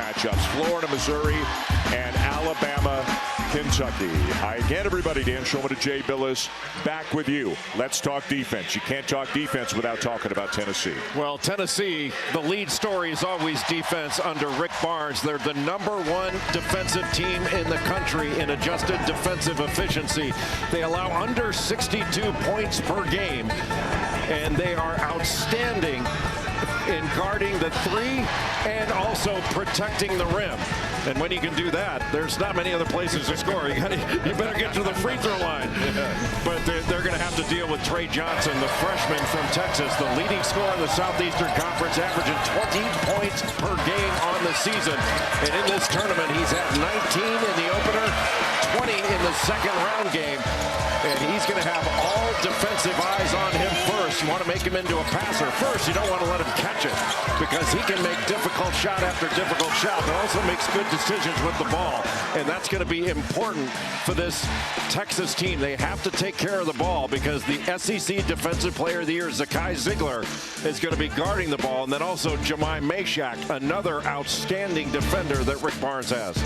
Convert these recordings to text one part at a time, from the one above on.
matchups: Florida, Missouri, and Alabama, Kentucky. Hi again, everybody. Dan Shulman and Jay Billis back with you. Let's talk defense. You can't talk defense without talking about Tennessee. Well, Tennessee, the lead story is always defense under Rick Barnes. They're the #1 defensive team in the country in adjusted defensive efficiency. They allow under 62 points per game, and they are outstanding in guarding the three and also protecting the rim. And when you can do that, there's not many other places to score. You better get to the free throw line. But they're going to have to deal with Trey Johnson, the freshman from Texas, the leading scorer in the Southeastern Conference, averaging 20 points per game on the season. And in this tournament, he's at 19 in the opener, 20 in the second round game. And he's going to have all defensive eyes on him first. You want to make him into a passer. First, you don't want to let him catch it because he can make difficult shot after difficult shot, but also makes good decisions with the ball. And that's going to be important for this Texas team. They have to take care of the ball because the SEC Defensive Player of the Year, Zakai Ziegler, is going to be guarding the ball. And then also Jemai Mashak, another outstanding defender that Rick Barnes has.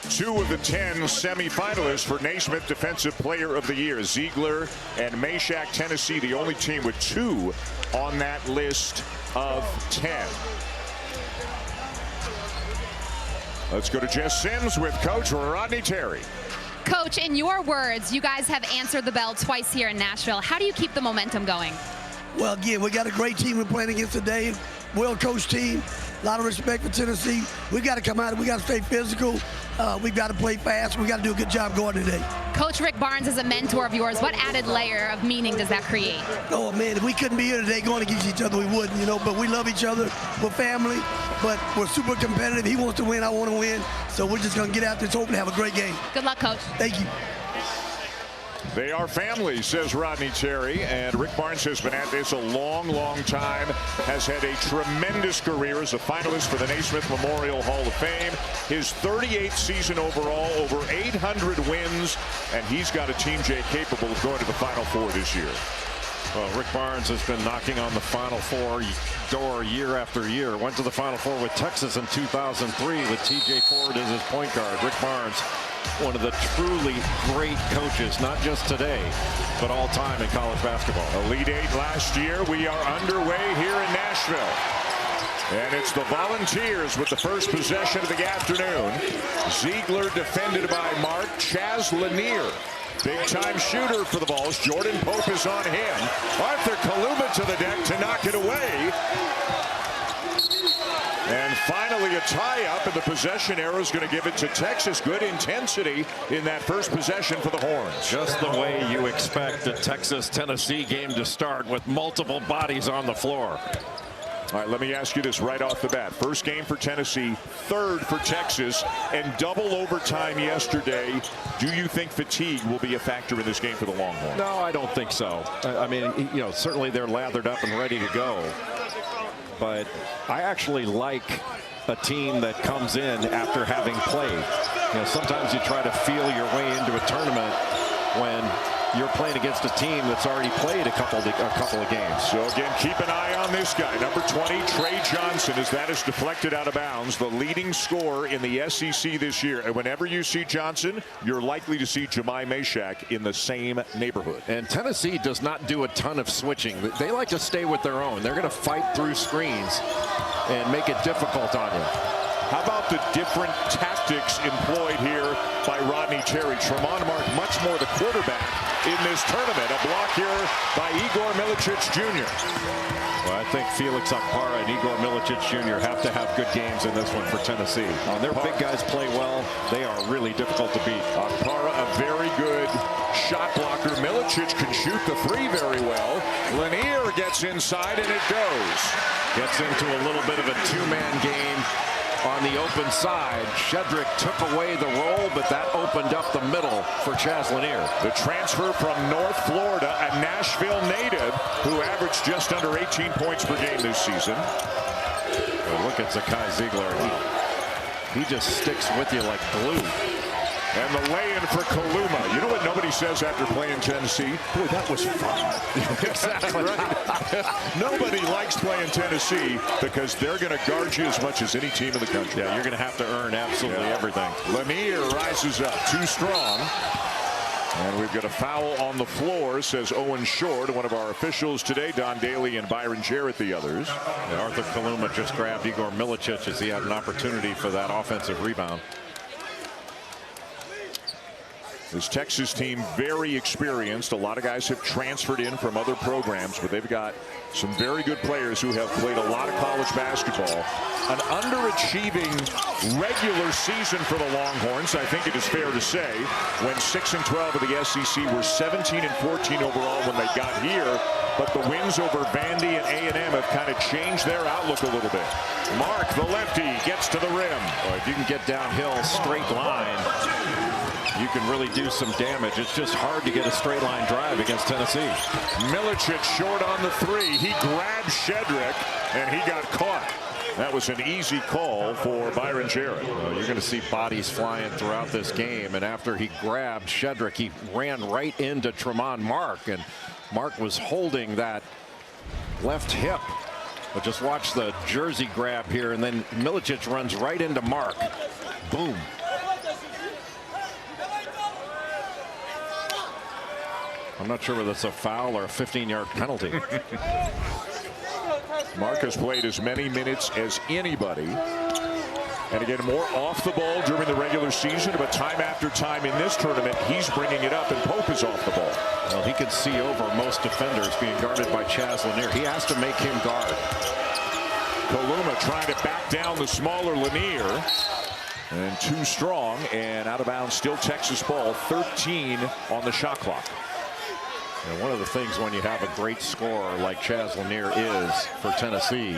2 of the 10 semifinalists for Naismith Defensive Player of the Year. Ziegler and Mashak. Tennessee, the only team with 2 on that list of 10. Let's go to Jess Sims with Coach Rodney Terry. Coach, in your words, you guys have answered the bell twice here in Nashville. How do you keep the momentum going? Well, again, we got a great team we're playing against today. Well-coached team. A lot of respect for Tennessee. We got to come out. We got to stay physical. We got to play fast. We got to do a good job going today. Coach Rick Barnes is a mentor of yours. What added layer of meaning does that create? Oh man, if we couldn't be here today going against each other, we wouldn't. But we love each other. We're family. But we're super competitive. He wants to win. I want to win. So we're just going to get out there, hoping to have a great game. Good luck, Coach. Thank you. They are family, says Rodney Terry, and Rick Barnes has been at this a long, long time, has had a tremendous career as a finalist for the Naismith Memorial Hall of Fame. His 38th season overall, over 800 wins, and he's got a team, Jay, capable of going to the Final Four this year. Well, Rick Barnes has been knocking on the Final Four door year after year. Went to the Final Four with Texas in 2003 with T.J. Ford as his point guard. Rick Barnes, one of the truly great coaches, not just today, but all time in college basketball. Elite 8 last year. We are underway here in Nashville. And it's the Volunteers with the first possession of the afternoon. Ziegler defended by Mark. Chaz Lanier, big-time shooter for the Vols. Jordan Pope is on him. Arthur Kaluma to the deck to knock it away. And finally a tie-up, and the possession arrow is going to give it to Texas. Good intensity in that first possession for the Horns. Just the way you expect a Texas-Tennessee game to start, with multiple bodies on the floor. All right, let me ask you this right off the bat. First game for Tennessee, third for Texas, and double overtime yesterday. Do you think fatigue will be a factor in this game for the Longhorns? No, I don't think so. I mean, certainly they're lathered up and ready to go. But I actually like a team that comes in after having played. Sometimes you try to feel your way into a tournament when you're playing against a team that's already played a couple of games. So again, keep an eye on this guy, number 20, Trey Johnson, as that is deflected out of bounds, the leading scorer in the SEC this year. And whenever you see Johnson, you're likely to see Jemai Mashak in the same neighborhood. And Tennessee does not do a ton of switching. They like to stay with their own. They're going to fight through screens and make it difficult on you. How about the different tactics employed here by Rodney Terry? Tremont Mark, much more the quarterback in this tournament. A block here by Igor Milicic Jr. Well, I think Felix Akpara and Igor Milicic Jr. have to have good games in this one for Tennessee. Their big guys play well. They are really difficult to beat. Akpara, a very good shot blocker. Milicic can shoot the three very well. Lanier gets inside, and it goes. Gets into a little bit of a two-man game. On the open side, Shedrick took away the roll, but that opened up the middle for Chaz Lanier. The transfer from North Florida, a Nashville native who averaged just under 18 points per game this season. Well, look at Zakai Ziegler. He just sticks with you like glue. And the lay-in for Kaluma. You know what nobody says after playing Tennessee? Boy, that was fun. Exactly right. Nobody likes playing Tennessee because they're going to guard you as much as any team in the country. Yeah, you're going to have to earn absolutely everything. Lanier rises up, too strong. And we've got a foul on the floor, says Owen Short, one of our officials today. Don Daly and Byron Jarrett, the others. And Arthur Kaluma just grabbed Igor Milicic as he had an opportunity for that offensive rebound. This Texas team, very experienced. A lot of guys have transferred in from other programs, but they've got some very good players who have played a lot of college basketball. An underachieving regular season for the Longhorns, I think it is fair to say, when 6-12 of the SEC were 17-14 overall when they got here. But the wins over Vandy and A&M have kind of changed their outlook a little bit. Mark, the lefty, gets to the rim. Well, if you can get downhill straight line, you can really do some damage. It's just hard to get a straight line drive against Tennessee. Milicic short on the three. He grabbed Shedrick and he got caught. That was an easy call for Byron Jarrett. Well, you're going to see bodies flying throughout this game. And after he grabbed Shedrick, he ran right into Tremont Mark. And Mark was holding that left hip. But just watch the jersey grab here. And then Milicic runs right into Mark. Boom. I'm not sure whether it's a foul or a 15-yard penalty. Mark has played as many minutes as anybody. And again, more off the ball during the regular season, but time after time in this tournament, he's bringing it up, and Pope is off the ball. Well, he could see over most defenders being guarded by Chaz Lanier. He has to make him guard. Kaluma trying to back down the smaller Lanier. And too strong, and out of bounds, still Texas ball, 13 on the shot clock. And one of the things when you have a great scorer like Chaz Lanier is for Tennessee,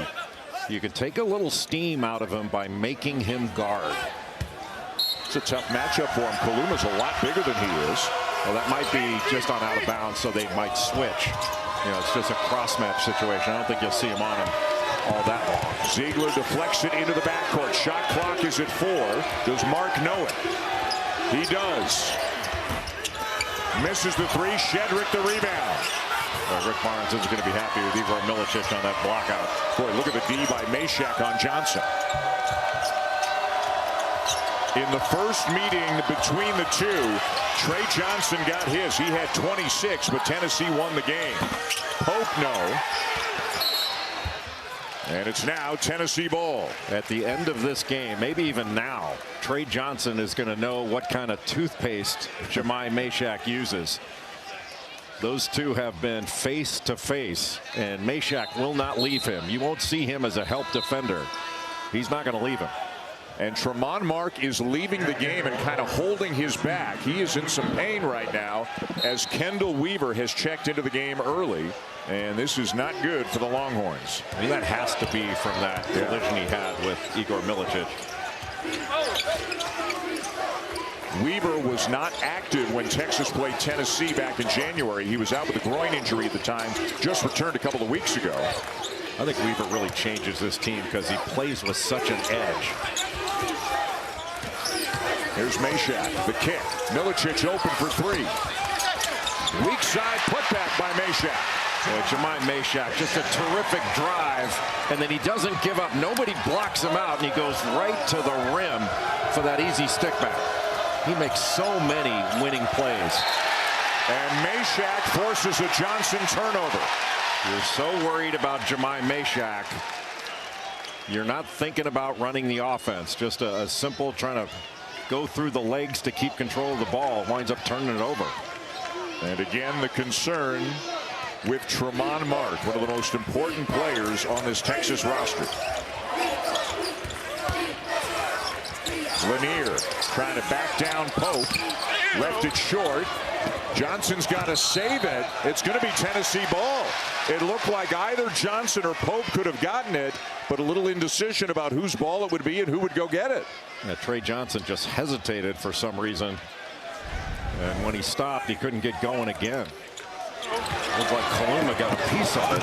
you can take a little steam out of him by making him guard. It's a tough matchup for him. Kaluma's a lot bigger than he is. Well, that might be just on out of bounds, so they might switch. You know, it's just a cross match situation. I don't think you'll see him on him all that long. Ziegler deflects it into the backcourt. Shot clock is at 4. Does Mark know it? He does. Misses the three. Shedrick the rebound. Rick Barnes isn't going to be happy with Igor Milicic on that block out. Boy, look at the D by Mashak on Johnson. In the first meeting between the two, Trey Johnson got his. He had 26, but Tennessee won the game. Pope no. And it's now Tennessee ball. At the end of this game, maybe even now, Trey Johnson is going to know what kind of toothpaste Jemai Mashak uses. Those two have been face to face, and Mashak will not leave him. You won't see him as a help defender. He's not going to leave him. And Tremont Mark is leaving the game and kind of holding his back. He is in some pain right now as Kendall Weaver has checked into the game early. And this is not good for the Longhorns. I mean, that has to be from that collision he had with Igor Milicic. Weaver was not active when Texas played Tennessee back in January. He was out with a groin injury at the time, just returned a couple of weeks ago. I think Weaver really changes this team because he plays with such an edge. Here's Mashak, the kick. Milicic open for three. Weak side putback by Mashak. Boy, Jemai Mashak, just a terrific drive, and then he doesn't give up. Nobody blocks him out, and he goes right to the rim for that easy stick back. He makes so many winning plays. And Mashak forces a Johnson turnover. You're so worried about Jemai Mashak. You're not thinking about running the offense. Just a simple trying to go through the legs to keep control of the ball. Winds up turning it over. And again, the concern with Tremont Mark, one of the most important players on this Texas roster. Lanier trying to back down Pope. Left it short. Johnson's got to save it. It's going to be Tennessee ball. It looked like either Johnson or Pope could have gotten it, but a little indecision about whose ball it would be and who would go get it. Yeah, Trey Johnson just hesitated for some reason. And when he stopped, he couldn't get going again. Looked like Kaluma got a piece of it.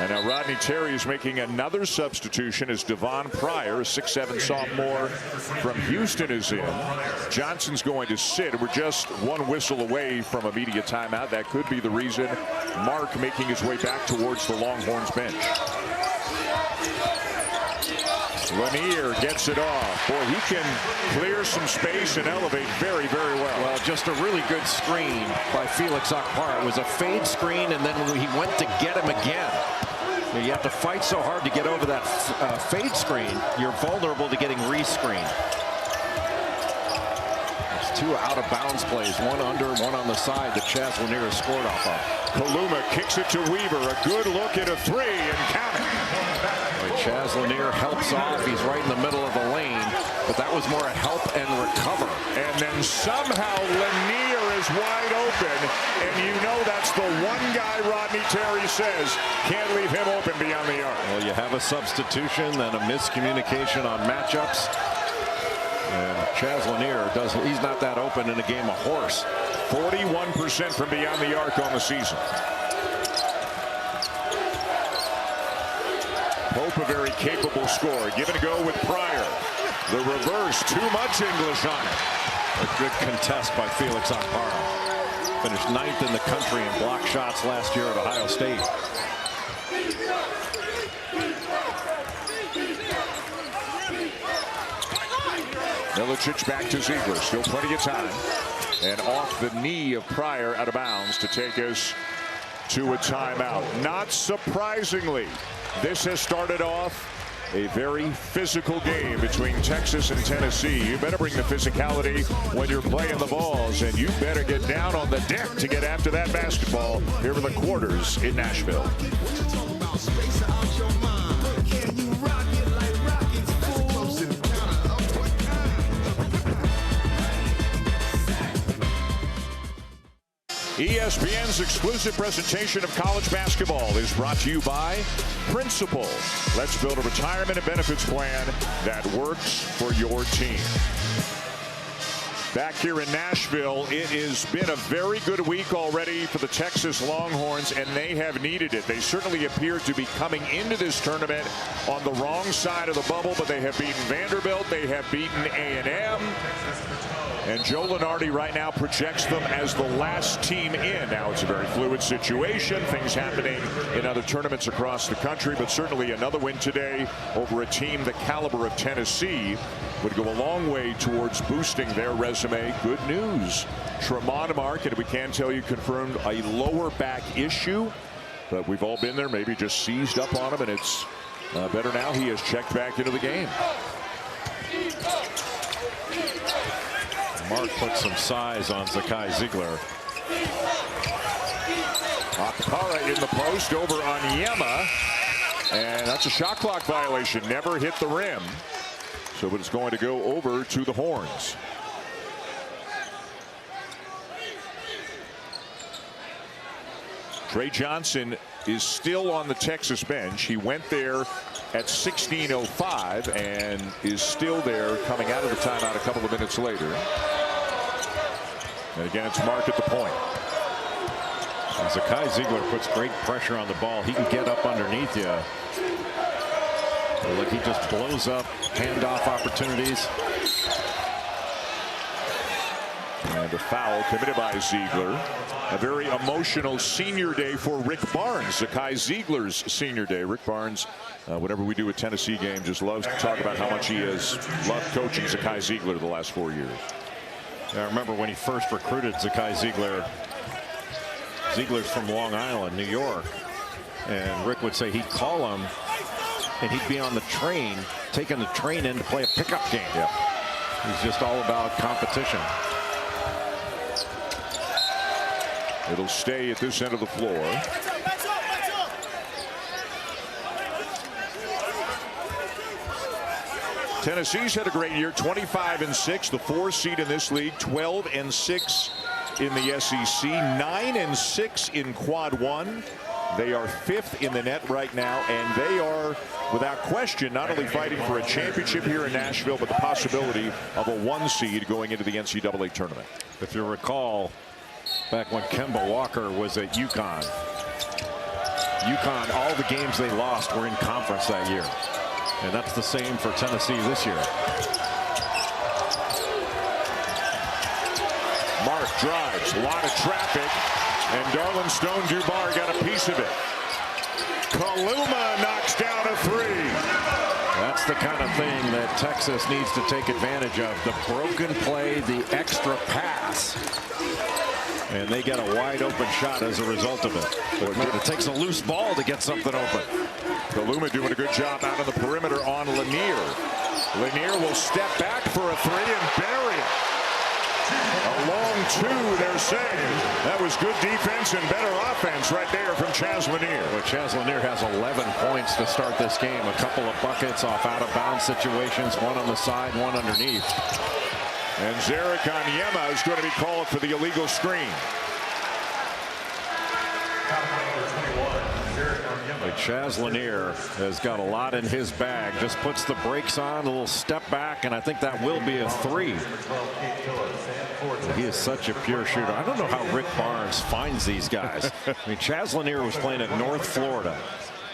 And now Rodney Terry is making another substitution as Devon Pryor, a 6'7" sophomore from Houston, is in. Johnson's going to sit. We're just one whistle away from a media timeout. That could be the reason. Mark making his way back towards the Longhorns bench. Lanier gets it off. Boy, he can clear some space and elevate very, very well. Well, just a really good screen by Felix Akpara. It was a fade screen, and then when he went to get him again, you have to fight so hard to get over that fade screen. You're vulnerable to getting re-screened. There's two out-of-bounds plays, one under, one on the side that Chaz Lanier has scored off of. Kaluma kicks it to Weaver. A good look at a three and count it. Chaz Lanier helps off. He's right in the middle of the lane, but that was more a help and recover. And then somehow Lanier is wide open, and you know that's the one guy Rodney Terry says can't leave him open beyond the arc. Well, you have a substitution, then a miscommunication on matchups. And Chaz Lanier he's not that open in a game of horse. 41% from beyond the arc on the season. Pope, a very capable scorer. Give it a go with Pryor. The reverse, too much English on it. A good contest by Felix Akpara. Finished 9th in the country in block shots last year at Ohio State. Milicic back to Ziegler. Still plenty of time. And off the knee of Pryor, out of bounds to take us to a timeout. Not surprisingly, this has started off a very physical game between Texas and Tennessee. You better bring the physicality when you're playing the Vols, and you better get down on the deck to get after that basketball here in the quarters in Nashville. ESPN's exclusive presentation of college basketball is brought to you by Principal. Let's build a retirement and benefits plan that works for your team. Back here in Nashville, it has been a very good week already for the Texas Longhorns, and they have needed it. They certainly appear to be coming into this tournament on the wrong side of the bubble, but they have beaten Vanderbilt, they have beaten A&M. And Joe Lunardi right now projects them as the last team in. Now it's a very fluid situation, things happening in other tournaments across the country, but certainly another win today over a team the caliber of Tennessee would go a long way towards boosting their resume. Good news. Tremont Mark, and we can tell you, confirmed a lower back issue, but we've all been there, maybe just seized up on him, and it's better now. He has checked back into the game. Mark put some size on Zakai Ziegler. Akpara in the post over on Yema. And that's a shot clock violation. Never hit the rim. So it's going to go over to the Horns. Trey Johnson is still on the Texas bench. He went there at 16:05 and is still there coming out of the timeout a couple of minutes later. And again, it's Mark at the point. And Zakai Ziegler puts great pressure on the ball. He can get up underneath you. Like he just blows up handoff opportunities. And a foul committed by Ziegler. A very emotional senior day for Rick Barnes. Zakai Ziegler's senior day. Rick Barnes, whenever we do a Tennessee game, just loves to talk about how much he has loved coaching Zakai Ziegler the last 4 years. I remember when he first recruited Zakai Ziegler. Ziegler's from Long Island, New York. And Rick would say he'd call him and he'd be on the train, taking the train in to play a pickup game. Yeah. He's just all about competition. It'll stay at this end of the floor. Tennessee's had a great year, 25-6, the 4 seed in this league, 12-6 in the SEC, 9-6 in Quad 1. They are 5th in the net right now, and they are, without question, not only fighting for a championship here in Nashville, but the possibility of a 1 seed going into the NCAA tournament. If you recall, back when Kemba Walker was at UConn, UConn, all the games they lost were in conference that year. And that's the same for Tennessee this year. Mark drives, a lot of traffic, and Darlin Stone-Dubar got a piece of it. Kaluma knocks down a three. That's the kind of thing that Texas needs to take advantage of. The broken play, the extra pass. And they get a wide open shot as a result of it. But man, it takes a loose ball to get something open. Kaluma doing a good job out on the perimeter on Lanier. Lanier will step back for a three and bury it. A long two, they're saying. That was good defense and better offense right there from Chaz Lanier. Well, Chaz Lanier has 11 points to start this game. A couple of buckets off out-of-bounds situations, one on the side, one underneath. And Zarek Onyema is going to be called for the illegal screen. Like Chaz Lanier has got a lot in his bag. Just puts the brakes on, a little step back, and I think that will be a three. He is such a pure shooter. I don't know how Rick Barnes finds these guys. I mean, Chaz Lanier was playing at North Florida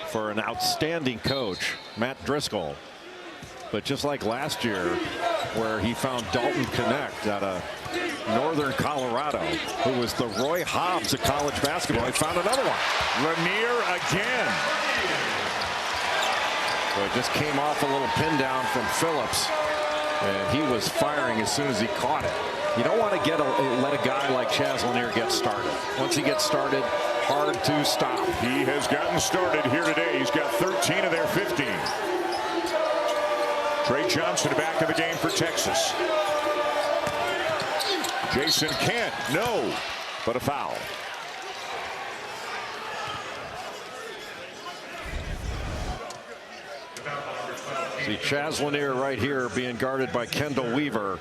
for an outstanding coach, Matt Driscoll. But just like last year, where he found Dalton Connect out of Northern Colorado, who was the Roy Hobbs of college basketball, he found another one. Lanier again. So it just came off a little pin down from Phillips, and he was firing as soon as he caught it. You don't want to let a guy like Chaz Lanier get started. Once he gets started, hard to stop. He has gotten started here today. He's got 13 of their 15. Trey Johnson back in the game for Texas. Jason Kent, no, but a foul. See Chaz Lanier right here being guarded by Kendall Weaver.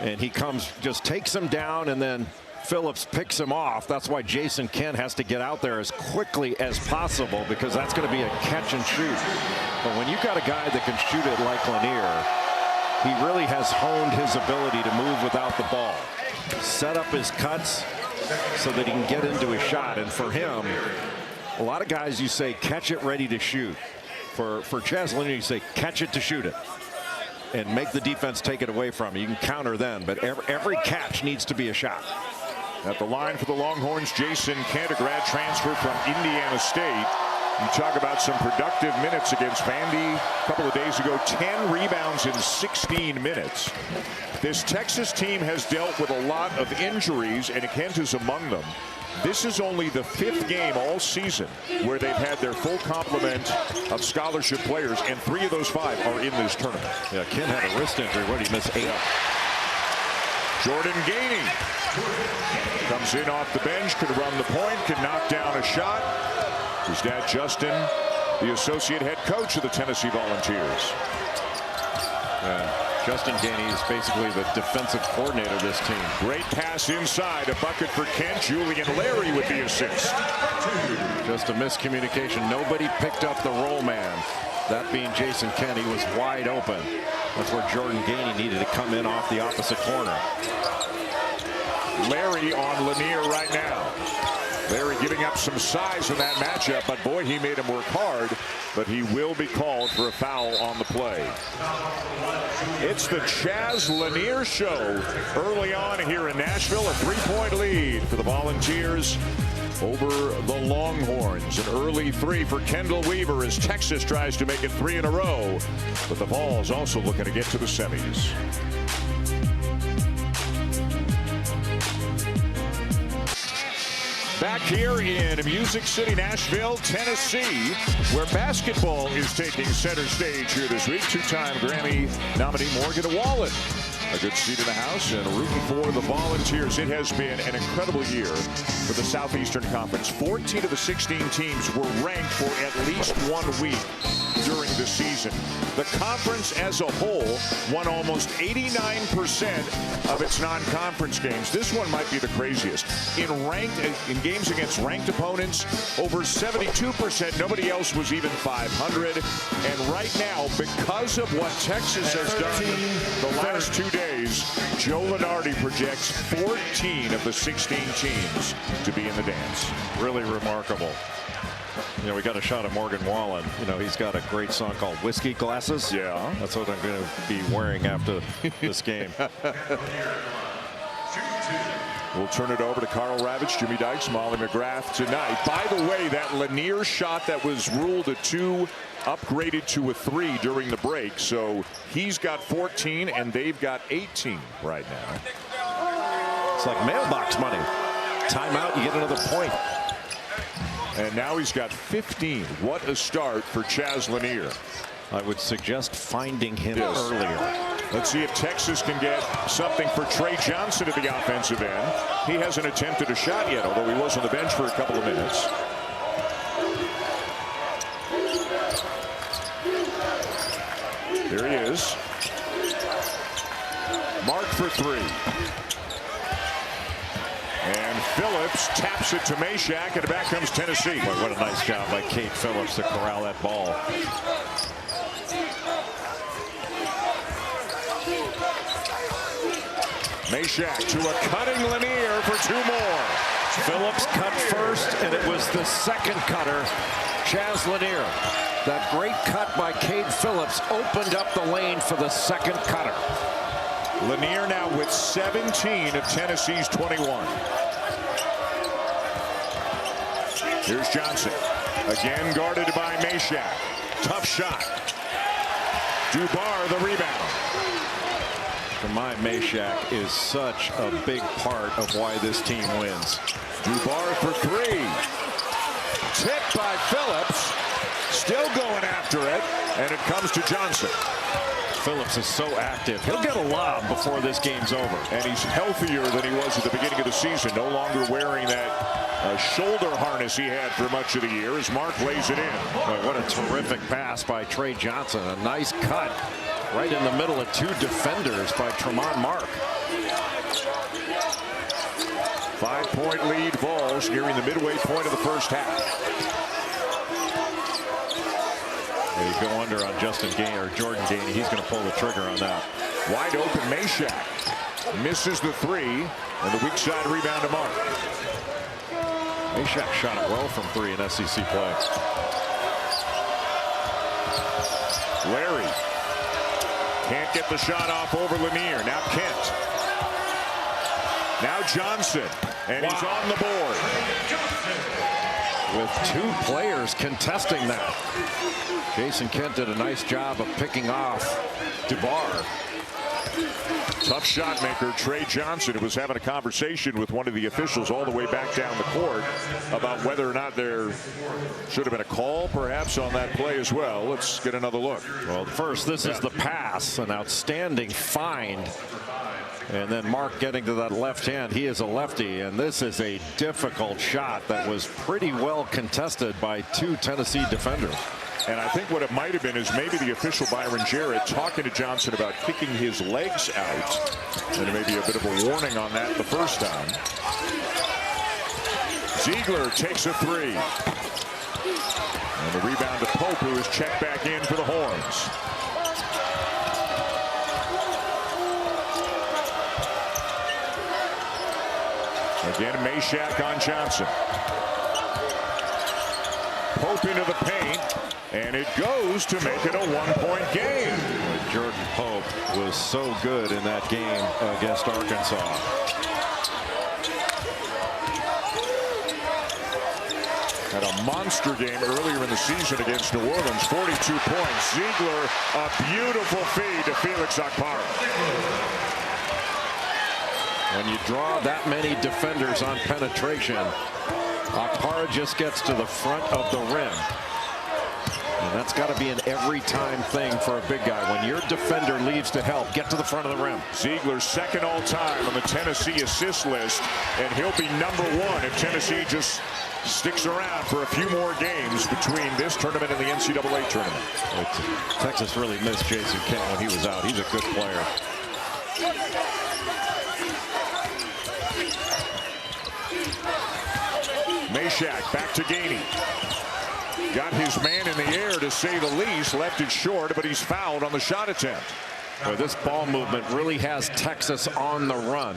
And he comes, just takes him down, and then Phillips picks him off. That's why Jason Kent has to get out there as quickly as possible, because that's going to be a catch and shoot. But when you've got a guy that can shoot it like Lanier, he really has honed his ability to move without the ball. Set up his cuts so that he can get into his shot. And for him, a lot of guys, you say, catch it ready to shoot. For Chaz Lanier, you say, catch it to shoot it. And make the defense take it away from you. You can counter then, but every catch needs to be a shot. At the line for the Longhorns, Jason Kent, a grad transfer from Indiana State. You talk about some productive minutes against Vandy a couple of days ago. 10 rebounds in 16 minutes. This Texas team has dealt with a lot of injuries, and Kent is among them. This is only the 5th game all season where they've had their full complement of scholarship players, and 3 of those 5 are in this tournament. Yeah, Kent had a wrist injury. What did he miss? 8. Jordan Gainey comes in off the bench, could run the point, could knock down a shot. His dad, Justin, the associate head coach of the Tennessee Volunteers. Justin Gainey is basically the defensive coordinator of this team. Great pass inside, a bucket for Kent. Julian Larry with the assist. Just a miscommunication. Nobody picked up the roll man. That being Jason Kent, he was wide open. That's where Jordan Gainey needed to come in off the opposite corner. Larry on Lanier right now. Larry giving up some size in that matchup, but boy, he made him work hard. But he will be called for a foul on the play. It's the Chaz Lanier Show early on here in Nashville. A 3-point lead for the Volunteers over the Longhorns. An early 3 for Kendall Weaver as Texas tries to make it 3 in a row. But the Vols also looking to get to the semis. Back here in Music City, Nashville, Tennessee, where basketball is taking center stage here this week. 2-time Grammy nominee Morgan Wallen. A good seat in the house and rooting for the Volunteers. It has been an incredible year for the Southeastern Conference. 14 of the 16 teams were ranked for at least 1 week during the season. The conference as a whole won almost 89% of its non-conference games. This one might be the craziest. In games against ranked opponents, over 72%. Nobody else was even 500. And right now, because of what Texas has done the last 2 days, Joe Lunardi projects 14 of the 16 teams to be in the dance. Really remarkable. You know, we got a shot of Morgan Wallen. You know, he's got a great song called Whiskey Glasses. Yeah. That's what I'm going to be wearing after this game. We'll turn it over to Carl Ravitch, Jimmy Dykes, Molly McGrath tonight. By the way, that Lanier shot that was ruled a 2 upgraded to a 3 during the break. So he's got 14 and they've got 18 right now. It's like mailbox money. Timeout, you get another point. And now he's got 15. What a start for Chaz Lanier. I would suggest finding him earlier. Let's see if Texas can get something for Trey Johnson at the offensive end. He hasn't attempted a shot yet, although he was on the bench for a couple of minutes. There he is. Mark for 3. And Phillips taps it to Meshack, and back comes Tennessee. Boy, what a nice job by Kate Phillips to corral that ball. Meshack to a cutting Lanier for 2 more. Phillips cut first, and it was the second cutter, Chaz Lanier. That great cut by Kate Phillips opened up the lane for the second cutter. Lanier now with 17 of Tennessee's 21. Here's Johnson. Again guarded by Meshack. Tough shot. Dubar the rebound. Jermaine Meshack is such a big part of why this team wins. Dubar for 3. Tipped by Phillips. Still going after it. And it comes to Johnson. Phillips is so active. He'll get a lob before this game's over. And he's healthier than he was at the beginning of the season. No longer wearing that shoulder harness he had for much of the year as Mark lays it in. Boy, what a terrific pass by Trey Johnson. A nice cut right in the middle of 2 defenders by Tremont Mark. 5-point lead Vols nearing the midway point of the first half. They go under on Justin Gainey or Jordan Gainey. He's going to pull the trigger on that. Wide open Meshack misses the 3, and the weak side rebound to Mark. Meshack shot it well from 3 in SEC play. Larry can't get the shot off over Lanier. Now Kent. Now Johnson, and he's on the board. With 2 players contesting that. Jason Kent did a nice job of picking off Dubar. Tough shot maker Trey Johnson was having a conversation with one of the officials all the way back down the court about whether or not there should have been a call perhaps on that play as well. Let's get another look. Well, first, this is the pass, an outstanding find. And then Mark getting to that left hand. He is a lefty, and this is a difficult shot that was pretty well contested by 2 Tennessee defenders. And I think what it might have been is maybe the official Byron Jarrett talking to Johnson about kicking his legs out. And maybe a bit of a warning on that the first time. Ziegler takes a 3. And the rebound to Pope, who is checked back in for the Horns. Again, Meshack on Johnson. Pope into the paint, and it goes to make it a 1-point game. Jordan Pope was so good in that game against Arkansas. Had a monster game earlier in the season against New Orleans, 42 points. Ziegler, a beautiful feed to Felix Okpara. When you draw that many defenders on penetration, Okpara just gets to the front of the rim. And that's got to be an every-time thing for a big guy. When your defender leaves to help, get to the front of the rim. Ziegler's second all-time on the Tennessee assist list, and he'll be #1 if Tennessee just sticks around for a few more games between this tournament and the NCAA tournament. Texas really missed Jason Kent when he was out. He's a good player. Meshack back to Gainey. Got his man in the air, to say the least. Left it short, but he's fouled on the shot attempt. Boy, this ball movement really has Texas on the run.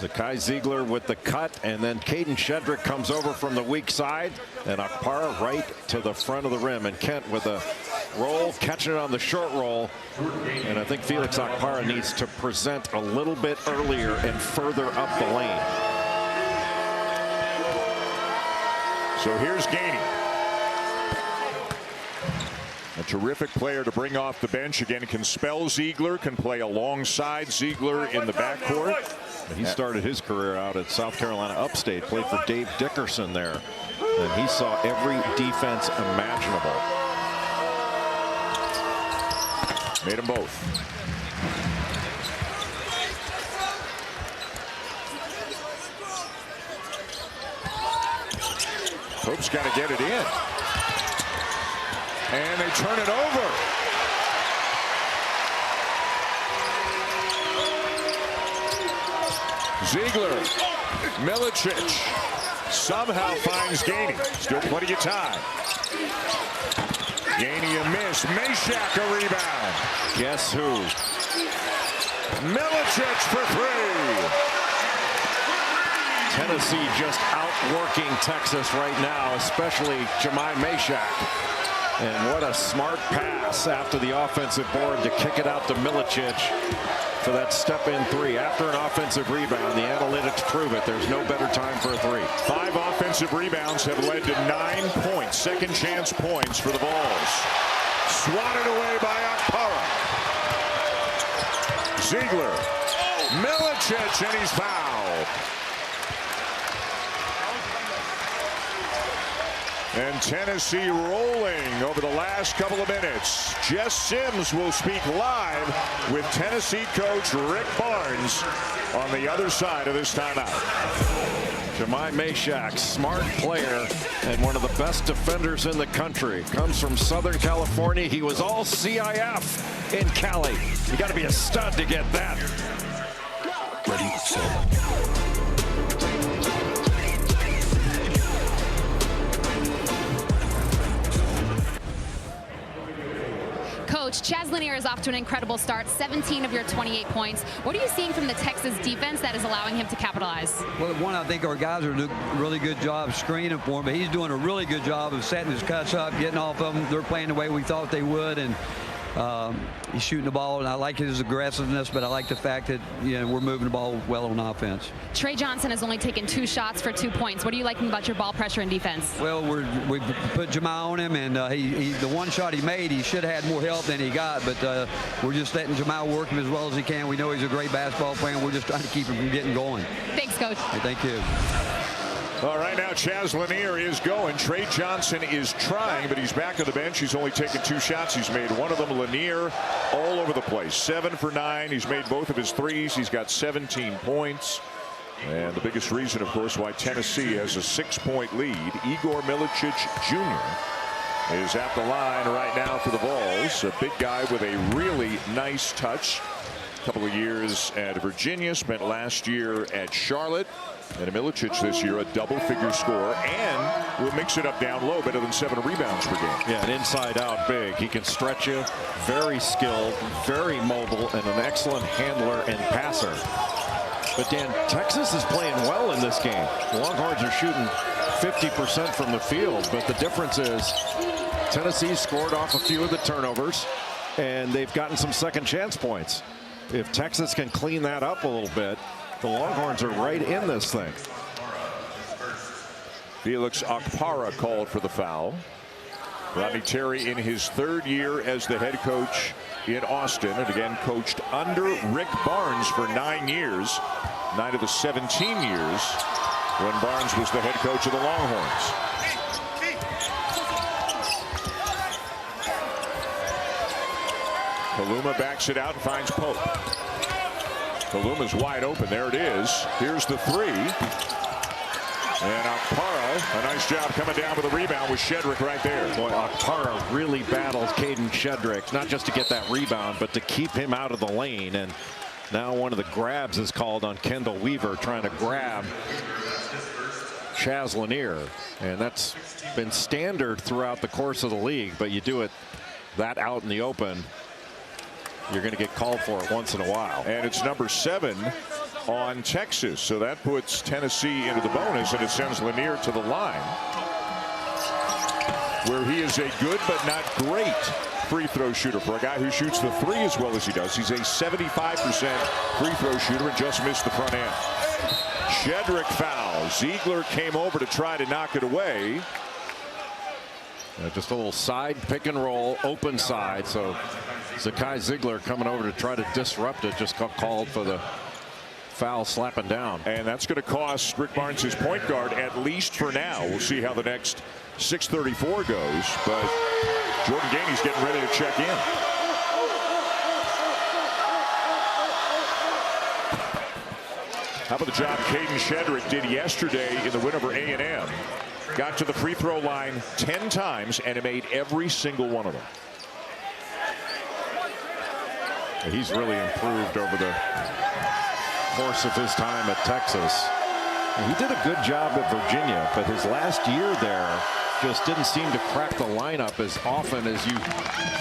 Zakai Ziegler with the cut, and then Caden Shedrick comes over from the weak side, and Akpara right to the front of the rim. And Kent with a roll, catching it on the short roll. And I think Felix Akpara needs to present a little bit earlier and further up the lane. So here's Gainey. A terrific player to bring off the bench. Again, can spell Ziegler, can play alongside Ziegler in the backcourt. He started his career out at South Carolina Upstate, played for Dave Dickerson there, and he saw every defense imaginable. Made them both. Pope's got to get it in. And they turn it over. Ziegler, Milicic somehow finds Gainey. Still plenty of time. Gainey a miss. Meshack a rebound. Guess who? Milicic for three. Tennessee just outworking Texas right now, especially Jemai Meshack. And what a smart pass after the offensive board to kick it out to Milicic for that step-in three. After an offensive rebound, the analytics prove it. There's no better time for a three. 5 offensive rebounds have led to 9 points. Second chance points for the Vols. Swatted away by Akpara. Ziegler. Milicic, and he's fouled. And Tennessee rolling over the last couple of minutes. Jess Sims will speak live with Tennessee coach Rick Barnes on the other side of this timeout. Jemai Meshack, smart player and one of the best defenders in the country. Comes from Southern California. He was all CIF in Cali. You got to be a stud to get that. Ready, set. Coach, Chaz Lanier is off to an incredible start, 17 of your 28 points. What are you seeing from the Texas defense that is allowing him to capitalize? Well, one, I think our guys are doing a really good job screening for him, but he's doing a really good job of setting his cuts up, getting off of them. They're playing the way we thought they would, and he's shooting the ball, and I like his aggressiveness, but I like the fact that we're moving the ball well on offense. Trey Johnson has only taken 2 shots for 2 points. What are you liking about your ball pressure and defense? Well, we put Jemai on him, and the one shot he made, he should have had more help than he got, but we're just letting Jemai work him as well as he can. We know he's a great basketball player, and we're just trying to keep him from getting going. Thanks, Coach. Hey, thank you. All right, now Chaz Lanier is going. Trey Johnson is trying, but he's back on the bench. He's only taken 2 shots. He's made one of them. Lanier all over the place. 7 for 9. He's made both of his threes. He's got 17 points. And the biggest reason, of course, why Tennessee has a 6-point lead. Igor Milicic Jr. is at the line right now for the Vols. A big guy with a really nice touch. A couple of years at Virginia. Spent last year at Charlotte. And Milicic this year, a double-figure scorer, and will mix it up down low, better than 7 rebounds per game. Yeah, an inside-out big. He can stretch you. Very skilled, very mobile, and an excellent handler and passer. But Dan, Texas is playing well in this game. The Longhorns are shooting 50% from the field, but the difference is Tennessee scored off a few of the turnovers, and they've gotten some second chance points. If Texas can clean that up a little bit, the Longhorns are right in this thing. Felix Akpara called for the foul. Rodney Terry in his 3rd year as the head coach in Austin, and again coached under Rick Barnes for 9 years. 9 of the 17 years when Barnes was the head coach of the Longhorns. Kaluma backs it out and finds Pope. Kaluma's wide open. There it is. Here's the 3. And Akpara, a nice job coming down with a rebound with Shedrick right there. Boy, Akpara really battles Caden Shedrick, not just to get that rebound, but to keep him out of the lane. And now one of the grabs is called on Kendall Weaver, trying to grab Chaz Lanier. And that's been standard throughout the course of the league, but you do it that out in the open, you're going to get called for it once in a while. And it's number 7 on Texas. So that puts Tennessee into the bonus, and it sends Lanier to the line, where he is a good but not great free throw shooter. For a guy who shoots the three as well as he does, he's a 75% free throw shooter and just missed the front end. Shedrick foul. Ziegler came over to try to knock it away. Just a little side pick and roll, open side. So Zakai Ziegler coming over to try to disrupt it, just got called for the foul, slapping down. And that's going to cost Rick Barnes his point guard, at least for now. We'll see how the next 6:34 goes, but Jordan Gainey's getting ready to check in. How about the job Caden Shedrick did yesterday in the win over A&M? Got to the free throw line 10 times and it made every single one of them. He's really improved over the course of his time at Texas. He did a good job at Virginia, but his last year there just didn't seem to crack the lineup as often as you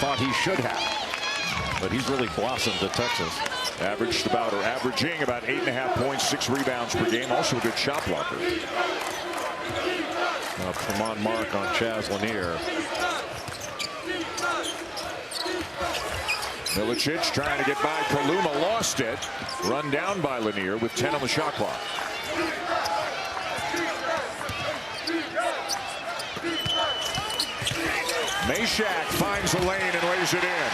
thought he should have. But he's really blossomed at Texas. Averaging about 8.5 points, 6 rebounds per game. Also a good shot blocker. Now Tremont Mark on Chaz Lanier. Milicic trying to get by Kaluma, lost it. Run down by Lanier with 10 on the shot clock. Meshack finds a lane and lays it in.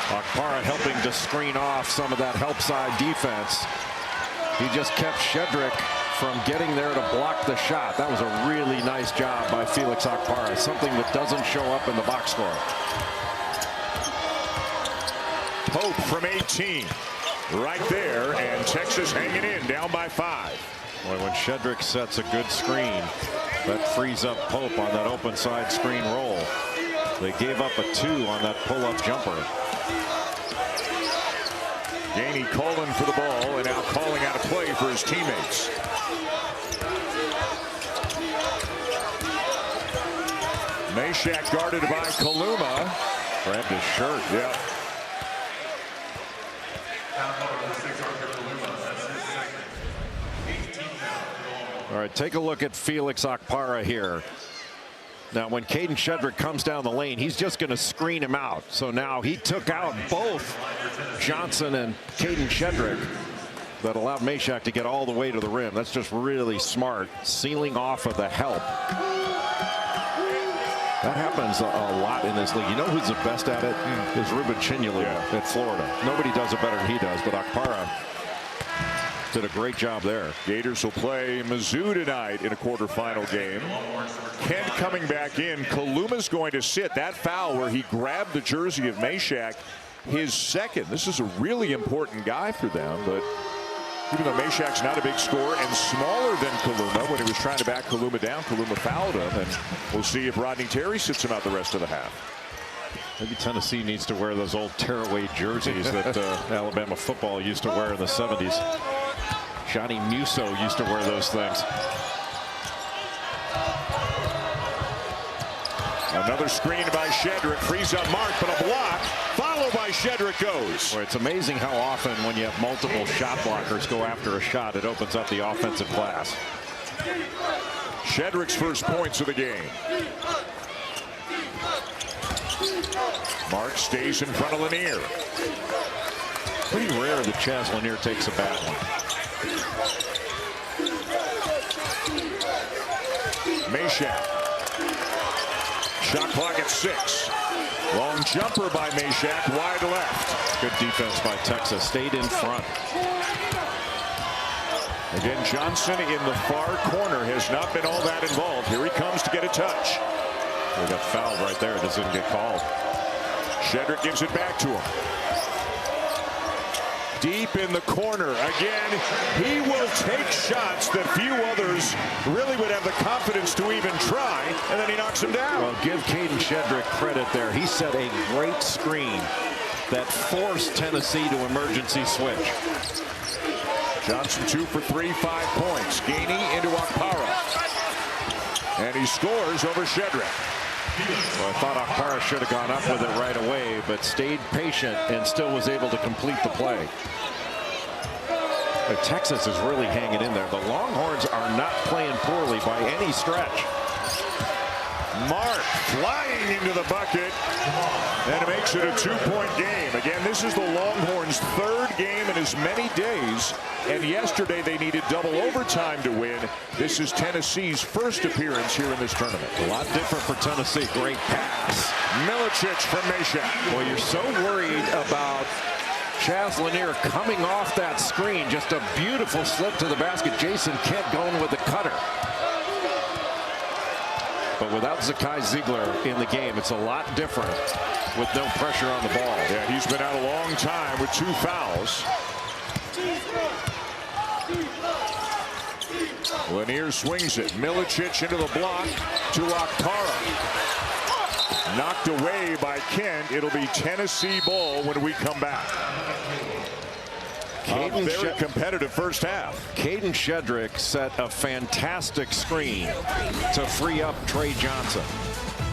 Akpara helping to screen off some of that help side defense. He just kept Shedrick from getting there to block the shot. That was a really nice job by Felix Akpara, something that doesn't show up in the box score. Pope from 18 right there, and Texas hanging in, down by 5. Boy, when Shedrick sets a good screen, that frees up Pope on that open side screen roll. They gave up a 2 on that pull-up jumper. Gainey calling for the ball and now calling out a play for his teammates. Meshack guarded by Kaluma. Grabbed his shirt. Yeah. All right, take a look at Felix Akpara here. Now, when Caden Shedrick comes down the lane, he's just going to screen him out. So now he took out both Johnson and Caden Shedrick. That allowed Meshack to get all the way to the rim. That's just really smart, sealing off of the help. That happens a lot in this league. You know who's the best at it? Is Ruben Chinyelu at Florida. Nobody does it better than he does, but Akpara did a great job there. Gators will play Mizzou tonight in a quarterfinal game. Kent coming back in. Kaluma's going to sit. That foul where he grabbed the jersey of Meshack, his second. This is a really important guy for them, but even though Meshack's not a big scorer and smaller than Kaluma, when he was trying to back Kaluma down, Kaluma fouled him, and we'll see if Rodney Terry sits him out the rest of the half. Maybe Tennessee needs to wear those old tearaway jerseys that Alabama football used to wear in the 70s. Johnny Musso used to wear those things. Another screen by Shedrick, frees up Mark, but a block, followed by Shedrick goes. Boy, it's amazing how often when you have multiple shot blockers go after a shot, it opens up the offensive glass. Shedrick's first points of the game. Mark stays in front of Lanier. Pretty rare that Chaz Lanier takes a bad one. Meshack. Shot clock at 6. Long jumper by Meshack, wide left. Good defense by Texas. Stayed in front. Again, Johnson in the far corner has not been all that involved. Here he comes to get a touch. He got fouled right there. It doesn't get called. Shedrick gives it back to him. Deep in the corner. Again, he will take shots that few others really would have the confidence to even try, and then he knocks him down. Well, give Caden Shedrick credit there. He set a great screen that forced Tennessee to emergency switch. Johnson 2 for 3, 5 points. Gainey into Akpara. And he scores over Shedrick. Well, I thought Akpara should have gone up with it right away, but stayed patient and still was able to complete the play. But Texas is really hanging in there. The Longhorns are not playing poorly by any stretch. Mark flying into the bucket, and it makes it a 2-point game. Again, this is the Longhorns' third game in as many days, and yesterday they needed double overtime to win. This is Tennessee's first appearance here in this tournament. A lot different for Tennessee. Great pass. Milicic from Meshack. Well, you're so worried about Chaz Lanier coming off that screen. Just a beautiful slip to the basket. Jason Kent going with the cutter. But without Zakai Ziegler in the game, it's a lot different with no pressure on the ball. Yeah, he's been out a long time with 2 fouls. Lanier swings it. Milicic into the block to Okpara. Knocked away by Kent. It'll be Tennessee ball when we come back. Very competitive first half. Caden Shedrick set a fantastic screen to free up Trey Johnson.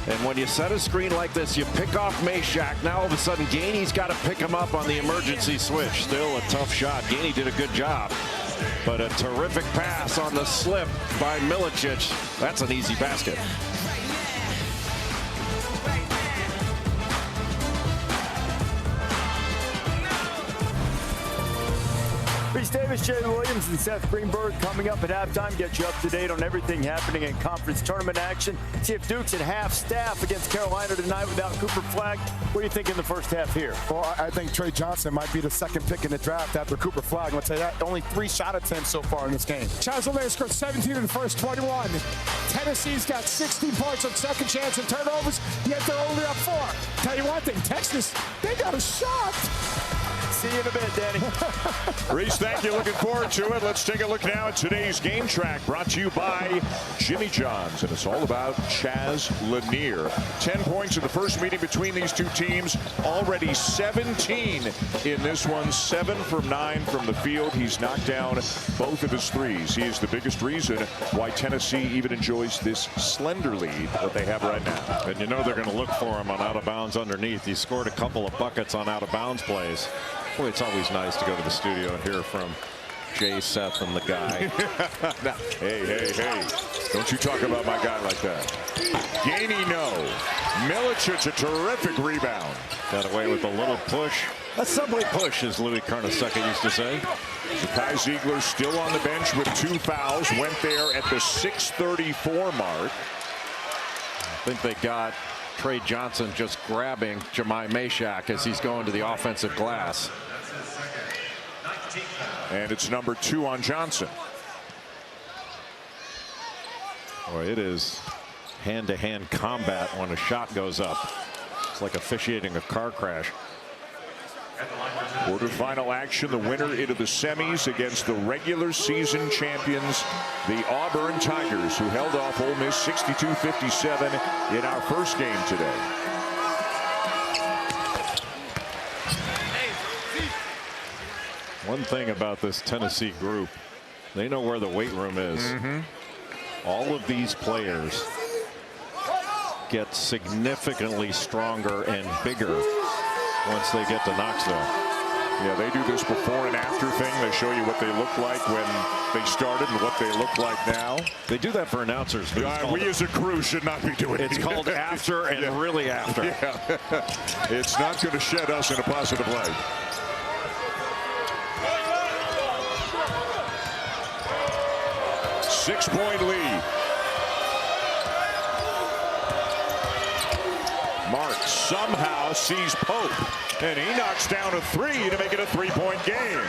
And when you set a screen like this, you pick off Meshack. Now all of a sudden, Gainey's got to pick him up on the emergency switch. Still a tough shot. Gainey did a good job. But a terrific pass on the slip by Milicic. That's an easy basket. Reese Davis, Jay Williams, and Seth Greenberg coming up at halftime. Get you up to date on everything happening in conference tournament action. See if Duke's at half staff against Carolina tonight without Cooper Flagg. What do you think in the first half here? Well, I think Trey Johnson might be the second pick in the draft after Cooper Flagg. I'm going to say that. Only 3 shot attempts so far in this game. Chaz Lanier scored 17 in the first 21. Tennessee's got 16 points on second chance and turnovers, yet they're only up 4. Tell you one thing, Texas, they got a shot. See you in a bit, Danny. Reese, thank you. Looking forward to it. Let's take a look now at today's game track, brought to you by Jimmy John's. And it's all about Chaz Lanier. 10 points in the first meeting between these two teams. Already 17 in this one. 7 from 9 from the field. He's knocked down both of his threes. He is the biggest reason why Tennessee even enjoys this slender lead that they have right now. And you know they're going to look for him on out of bounds underneath. He scored a couple of buckets on out of bounds plays. Boy, it's always nice to go to the studio and hear from Jay, Seth, and the guy. Hey. Don't you talk about my guy like that. Gainey, no. Milicic, a terrific rebound. Got away with a little push. A subway push, as Louis Carnesecca used to say. Zakai Ziegler still on the bench with 2 fouls. Went there at the 6:34 mark. I think they got Trey Johnson just grabbing Jemai Meshack as he's going to the offensive glass. And it's number 2 on Johnson. Boy, it is hand-to-hand combat when a shot goes up. It's like officiating a car crash. Quarterfinal action, the winner into the semis against the regular season champions, the Auburn Tigers, who held off Ole Miss 62-57 in our first game today. One thing about this Tennessee group, they know where the weight room is. All of these players get significantly stronger and bigger once they get to Knoxville. Yeah, they do this before and after thing. They show you what they look like when they started and what they look like now. They do that for announcers. We as a crew should not be doing it. It's called after and really after. Yeah. It's not going to shed us in a positive light. Six-point lead. Mark somehow sees Pope, and he knocks down a 3 to make it a 3-point game.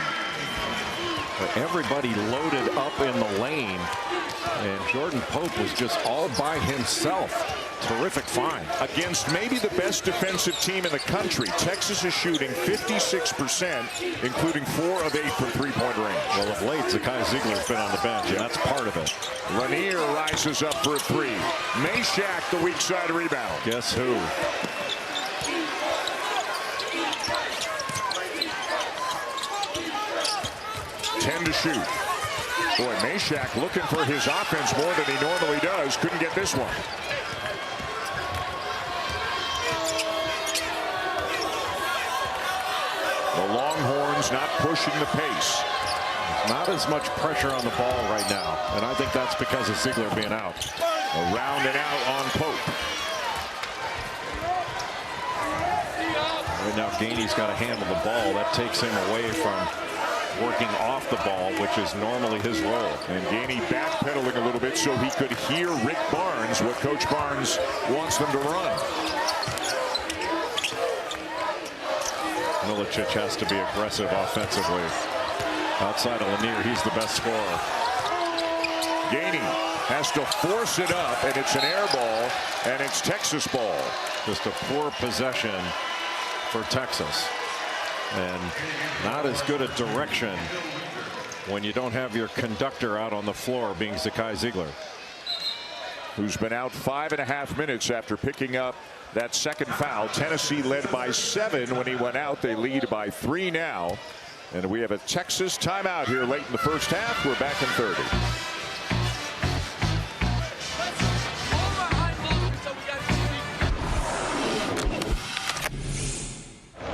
But everybody loaded up in the lane, and Jordan Pope was just all by himself. Terrific find. Against maybe the best defensive team in the country, Texas is shooting 56%, including 4 of 8 from three-point range. Well, of late, Zakai Ziegler's been on the bench, and that's part of it. Lanier rises up for a 3. Meshack, the weak side rebound. Guess who? To shoot. Boy, Meshack looking for his offense more than he normally does. Couldn't get this one. The Longhorns not pushing the pace. Not as much pressure on the ball right now, and I think that's because of Ziegler being out. Around and out on Pope. Right now, Gainey's got to handle the ball. That takes him away from working off the ball, which is normally his role. And Gainey backpedaling a little bit so he could hear Rick Barnes, what Coach Barnes wants them to run. Milicic has to be aggressive offensively. Outside of Lanier, he's the best scorer. Gainey has to force it up, and it's an air ball, and it's Texas ball. Just a poor possession for Texas. And not as good a direction when you don't have your conductor out on the floor, being Zakai Ziegler, who's been out 5.5 minutes after picking up that second foul. Tennessee led by 7 when he went out. They lead by 3 now. And we have a Texas timeout here late in the first half. We're back in 30.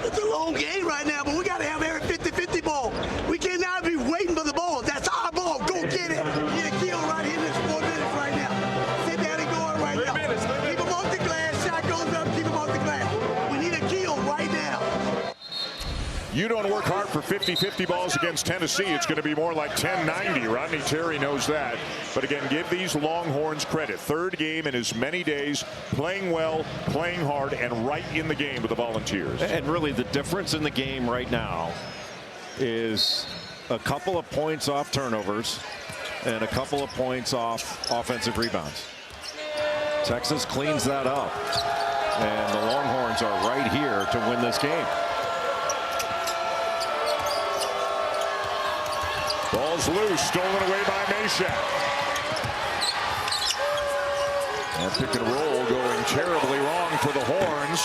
It's a long game right now, but we got to have every 50-50 ball. We cannot be waiting for the ball. That's our ball. Go get it. Get a kill right here in this 4 minutes right now. Sit down and go right now. Keep them off the glass. Shot goes up. Keep them off the glass. We need a kill right now. You don't work hard for 50-50 balls against Tennessee. It's going to be more like 10-90. Rodney Terry knows that. But again, give these Longhorns credit. Third game in as many days, playing well, playing hard, and right in the game with the Volunteers. And really the difference in the game right now is a couple of points off turnovers and a couple of points off offensive rebounds. Texas cleans that up, and the Longhorns are right here to win this game. Ball's loose, stolen away by Meshack. That pick and roll going terribly wrong for the Horns.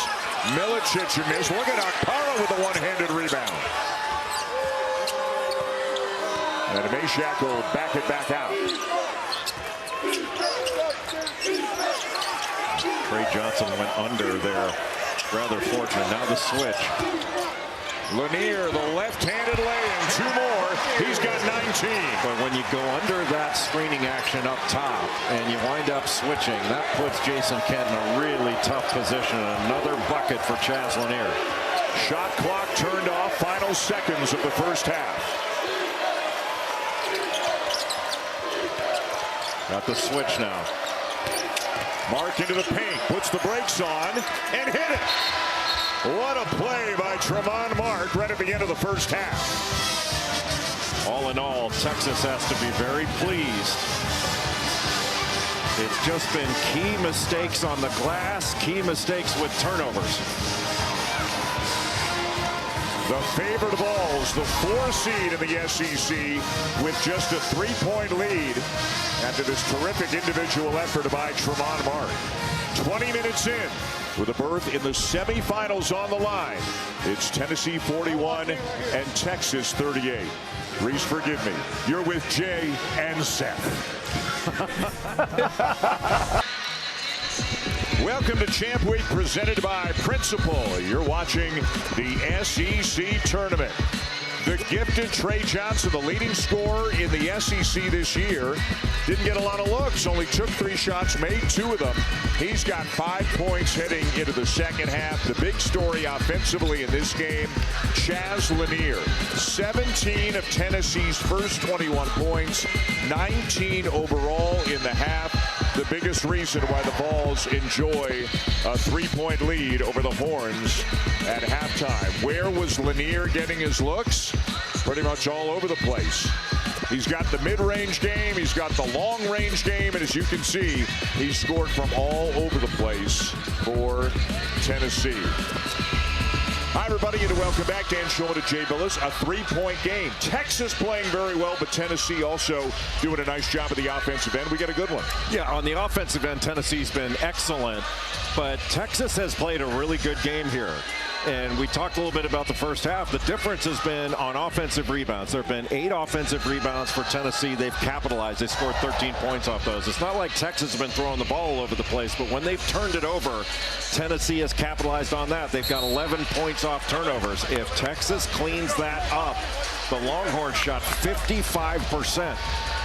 Milicic in this. Look at Okpara with a one-handed rebound. And Meshack will back it back out. Trey Johnson went under there. Rather fortunate. Now the switch. Lanier, the left-handed lay-in, 2 more. He's got 19. But when you go under that screening action up top and you wind up switching, that puts Jason Kent in a really tough position. Another bucket for Chaz Lanier. Shot clock turned off. Final seconds of the first half. Got the switch now. Mark into the paint, puts the brakes on, and hit it. What a play by Tremont Mark right at the end of the first half. All in all, Texas has to be very pleased. It's just been key mistakes on the glass, key mistakes with turnovers. The favored Vols, the 4 seed in the SEC, with just a 3-point lead after this terrific individual effort by Tremont Mark. 20 minutes in, with a berth in the semifinals on the line. It's Tennessee 41 and Texas 38. Reese, forgive me. You're with Jay and Seth. Welcome to Champ Week, presented by Principal. You're watching the SEC tournament. The gifted Trey Johnson, the leading scorer in the SEC this year, didn't get a lot of looks, only took 3 shots, made 2 of them. He's got 5 points heading into the second half. The big story offensively in this game, Chaz Lanier, 17 of Tennessee's first 21 points, 19 overall in the half. The biggest reason why the Vols enjoy a 3-point lead over the Horns at halftime. Where was Lanier getting his looks? Pretty much all over the place. He's got the mid-range game, he's got the long-range game, and as you can see, he scored from all over the place for Tennessee. Hi, everybody, and welcome back. Dan Shulman and Jay Billis. A 3-point game. Texas playing very well, but Tennessee also doing a nice job at the offensive end. We got a good one. Yeah, on the offensive end, Tennessee's been excellent, but Texas has played a really good game here. And we talked a little bit about the first half. The difference has been on offensive rebounds. There have been 8 offensive rebounds for Tennessee. They've capitalized. They scored 13 points off those. It's not like Texas has been throwing the ball all over the place, but when they've turned it over, Tennessee has capitalized on that. They've got 11 points off turnovers. If Texas cleans that up, The Longhorns shot 55%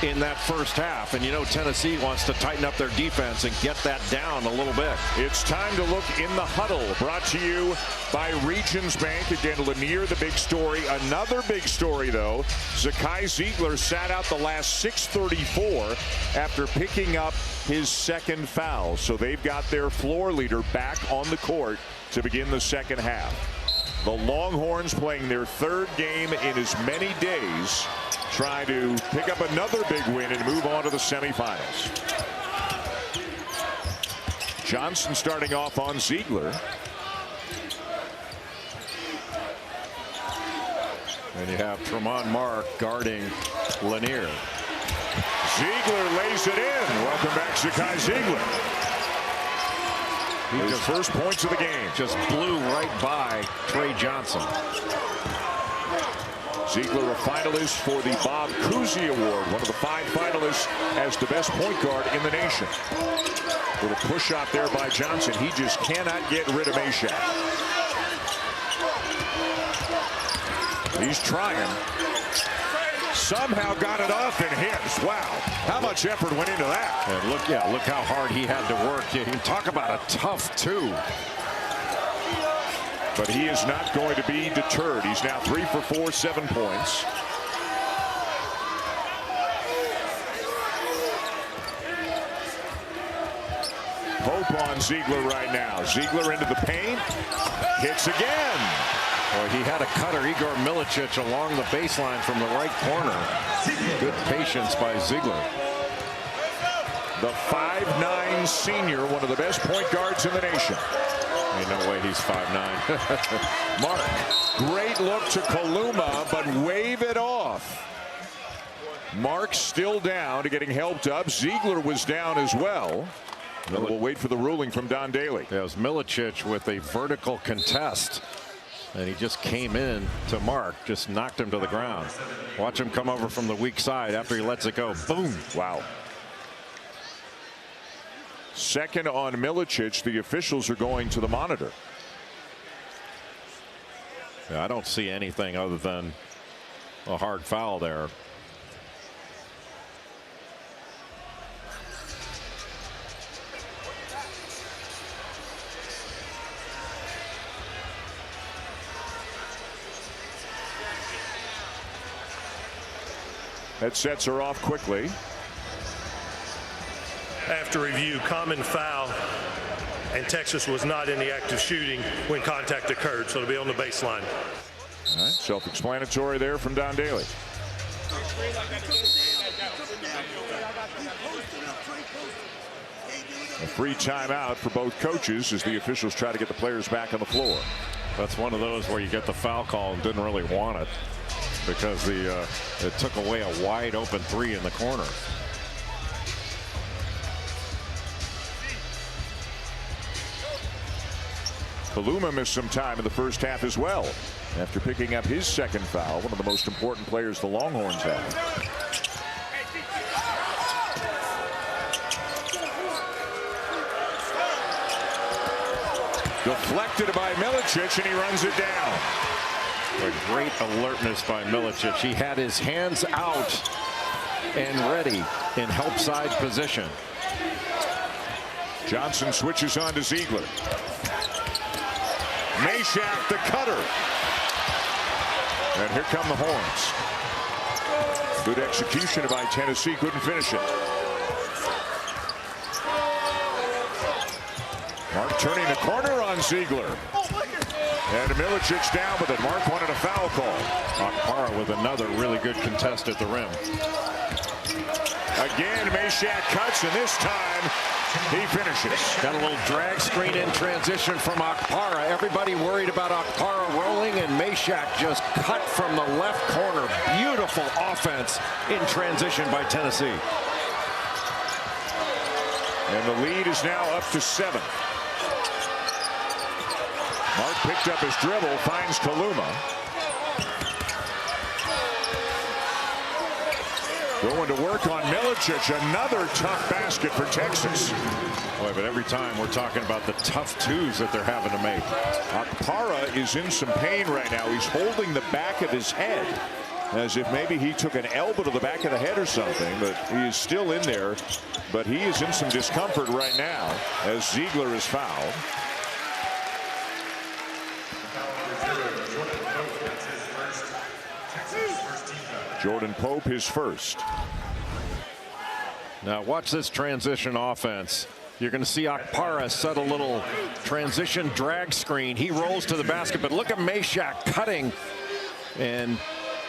in that first half. And you know Tennessee wants to tighten up their defense and get that down a little bit. It's time to look in the huddle. Brought to you by Regions Bank. Again, Lanier, the big story. Another big story, though. Zakai Ziegler sat out the last 6:34 after picking up his second foul. So they've got their floor leader back on the court to begin the second half. The Longhorns playing their third game in as many days, trying to pick up another big win and move on to the semifinals. Johnson starting off on Ziegler. And you have Tremont Mark guarding Lanier. Ziegler lays it in. Welcome back, Zakai Ziegler. His first points of the game. Just blew right by Trey Johnson. Ziegler, a finalist for the Bob Cousy Award, one of the 5 finalists as the best point guard in the nation. With a push shot there by Johnson. He just cannot get rid of Meshack. He's trying. Somehow got it off and hits. Wow. How much effort went into that? And look how hard he had to work. You can talk about a tough 2. But he is not going to be deterred. He's now 3 for 4, 7 points. Pope on Ziegler right now. Ziegler into the paint. Hits again. Boy, he had a cutter, Igor Milicic, along the baseline from the right corner. Good patience by Ziegler. The 5'9" senior, one of the best point guards in the nation. Ain't no way he's 5'9". Mark, great look to Kaluma, but wave it off. Mark still down, getting helped up. Ziegler was down as well. And we'll wait for the ruling from Don Daly. It was Milicic with a vertical contest. And he just came in to Mark, just knocked him to the ground. Watch him come over from the weak side after he lets it go. Boom. Wow. Second on Milicic. The officials are going to the monitor. Yeah, I don't see anything other than a hard foul there. Headsets are off quickly. After review, common foul, and Texas was not in the act of shooting when contact occurred, so it'll be on the baseline. All right, self-explanatory there from Don Daly. A free timeout for both coaches as the officials try to get the players back on the floor. That's one of those where you get the foul call and didn't really want it because it took away a wide open 3 in the corner. Kaluma missed some time in the first half as well after picking up his second foul, one of the most important players the Longhorns have. Deflected by Milicic, and he runs it down. A great alertness by Milicic. He had his hands out and ready in help side position. Johnson switches on to Ziegler. Meshack, the cutter. And here come the Horns. Good execution by Tennessee, couldn't finish it. Mark turning the corner on Ziegler. And Milicic down with it. Mark wanted a foul call. Akpara with another really good contest at the rim. Again, Meshack cuts, and this time he finishes. Got a little drag screen in transition from Akpara. Everybody worried about Akpara rolling, and Meshack just cut from the left corner. Beautiful offense in transition by Tennessee. And the lead is now up to 7. Mark picked up his dribble, finds Kaluma. Going to work on Milicic. Another tough basket for Texas. Boy, but every time we're talking about the tough 2s that they're having to make. Akpara is in some pain right now. He's holding the back of his head. as if maybe he took an elbow to the back of the head or something, but he is still in there. But he is in some discomfort right now as Ziegler is fouled. Jordan Pope his first. Now watch this transition offense. You're going to see Akpara set a little transition drag screen. He rolls to the basket, but look at Meshack cutting, and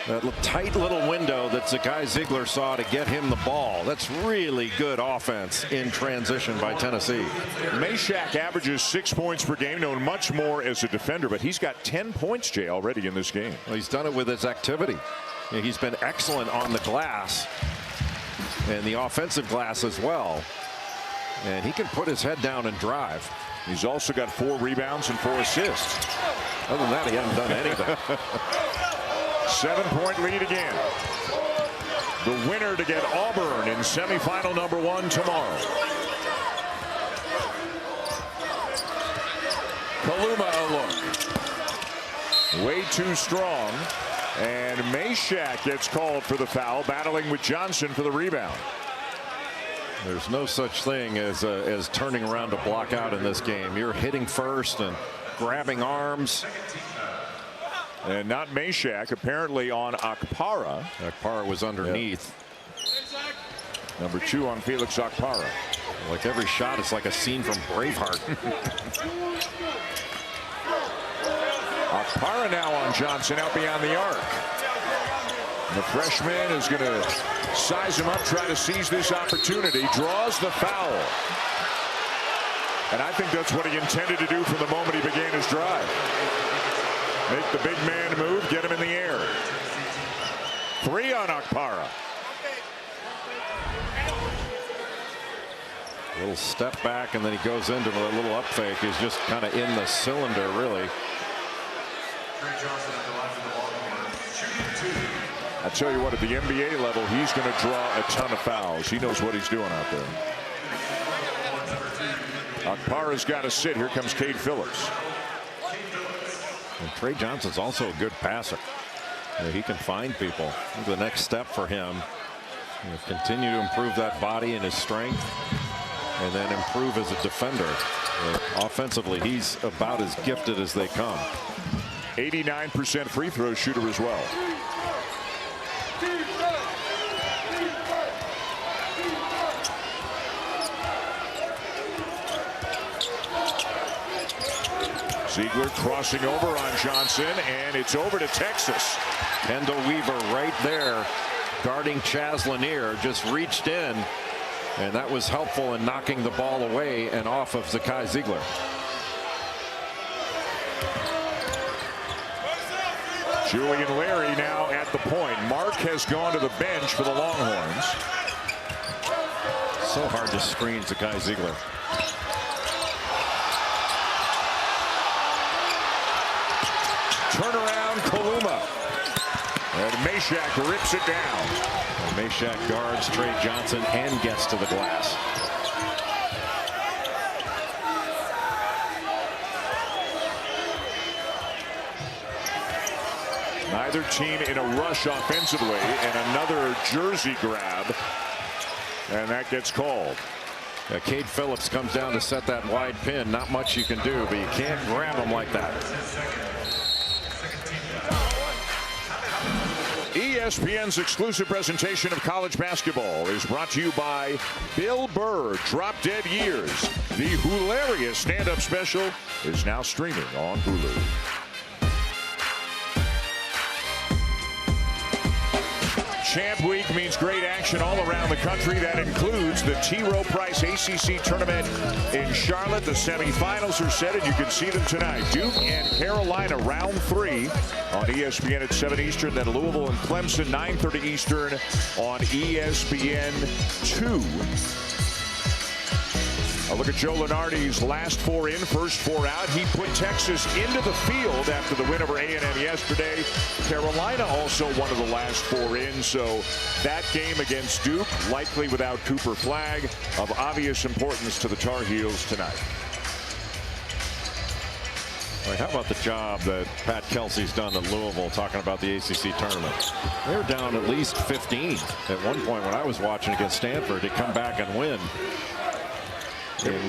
that tight little window that Zakai Ziegler saw to get him the ball. That's really good offense in transition by Tennessee. Meshack averages 6 points per game, known much more as a defender, but he's got 10 points, Jay, already in this game. Well, he's done it with his activity. He's been excellent on the glass and the offensive glass as well. And he can put his head down and drive. He's also got 4 rebounds and 4 assists. Other than that, he hasn't done anything. 7-point lead again. The winner to get Auburn in semifinal number 1 tomorrow. Kaluma a look. Way too strong. And Meshack gets called for the foul, battling with Johnson for the rebound. There's no such thing as turning around to block out in this game. You're hitting first and grabbing arms. And not Meshack, apparently on Akpara. Akpara was underneath. Yep. Number 2 on Felix Akpara. Like every shot, it's like a scene from Braveheart. Akpara now on Johnson out beyond the arc. The freshman is going to size him up, try to seize this opportunity, draws the foul. And I think that's what he intended to do from the moment he began his drive. Make the big man move, get him in the air. 3 on Akpara. A little step back, and then he goes into a little up fake. He's just kind of in the cylinder, really. I tell you what, at the NBA level, he's going to draw a ton of fouls. He knows what he's doing out there. Akpara's got to sit. Here comes Cade Phillips. And Trey Johnson's also a good passer. He can find people. The next step for him, continue to improve that body and his strength, and then improve as a defender. Offensively, he's about as gifted as they come. 89% free throw shooter as well. Ziegler crossing over on Johnson, and it's over to Texas. Kendall Weaver right there guarding Chaz Lanier, just reached in, and that was helpful in knocking the ball away and off of Zakai Ziegler. Julian Larry now at the point. Mark has gone to the bench for the Longhorns. So hard to screen Zakai Ziegler. Turnaround Kaluma. And Meshack rips it down. And Meshack guards Trey Johnson and gets to the glass. Neither team in a rush offensively, and another jersey grab. And that gets called. Cade Phillips comes down to set that wide pin. Not much you can do, but you can't grab him like that. ESPN's exclusive presentation of college basketball is brought to you by Bill Burr, Drop Dead Years. The hilarious stand-up special is now streaming on Hulu. Champ Week means great action all around the country. That includes the T. Rowe Price ACC tournament in Charlotte. The semifinals are set, and you can see them tonight. Duke and Carolina, round 3 on ESPN at 7 Eastern. Then Louisville and Clemson, 9:30 Eastern on ESPN 2. A look at Joe Lunardi's last 4 in, first 4 out. He put Texas into the field after the win over A&M yesterday. Carolina also one of the last 4 in, so that game against Duke, likely without Cooper Flagg, of obvious importance to the Tar Heels tonight. Like, how about the job that Pat Kelsey's done at Louisville talking about the ACC tournament? They were down at least 15 at one point when I was watching against Stanford to come back and win. In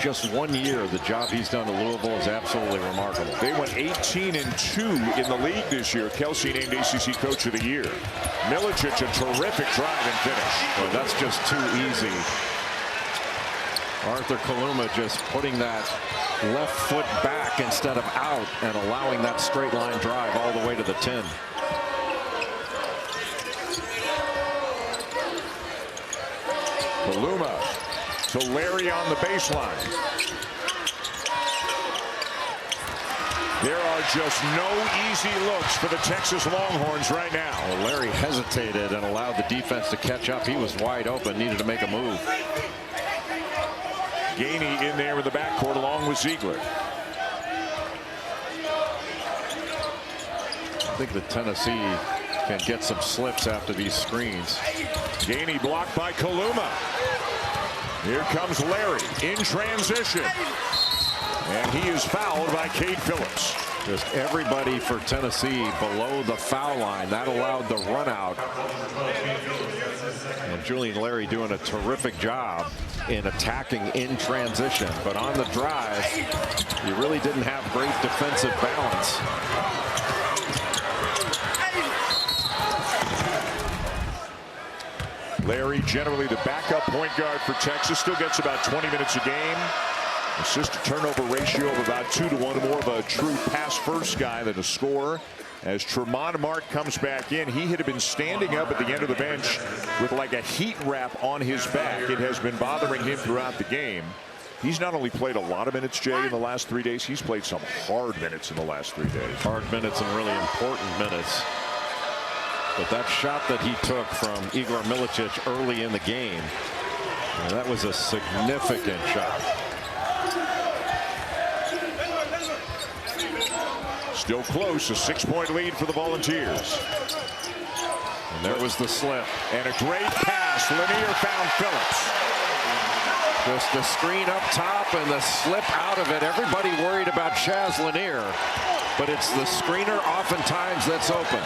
just 1 year, the job he's done at Louisville is absolutely remarkable. They went 18-2 in the league this year. Kelsey named ACC Coach of the Year. Milicic, a terrific drive and finish. Well, that's just too easy. Arthur Kaluma just putting that left foot back instead of out and allowing that straight line drive all the way to the 10. Kaluma to Larry on the baseline. There are just no easy looks for the Texas Longhorns right now. Well, Larry hesitated and allowed the defense to catch up. He was wide open, needed to make a move. Gainey in there in the backcourt along with Ziegler. I think that Tennessee can get some slips after these screens. Gainey blocked by Kaluma. Here comes Larry in transition. And he is fouled by Cade Phillips. Just everybody for Tennessee below the foul line. That allowed the run out. And Julian Larry doing a terrific job in attacking in transition. But on the drive, he really didn't have great defensive balance. Larry, generally the backup point guard for Texas, still gets about 20 minutes a game. Assist to turnover ratio of about 2-to-1, more of a true pass first guy than a scorer. As Tremont Mark comes back in, he had been standing up at the end of the bench with like a heat wrap on his back. It has been bothering him throughout the game. He's not only played a lot of minutes, Jay, in the last 3 days, he's played some hard minutes in the last 3 days. Hard minutes and really important minutes. But that shot that he took from Igor Milicic early in the game, that was a significant shot. Still close, a 6-point lead for the Volunteers. And there was the slip. And a great pass. Lanier found Phillips. Just the screen up top and the slip out of it. Everybody worried about Chaz Lanier, but it's the screener oftentimes that's open.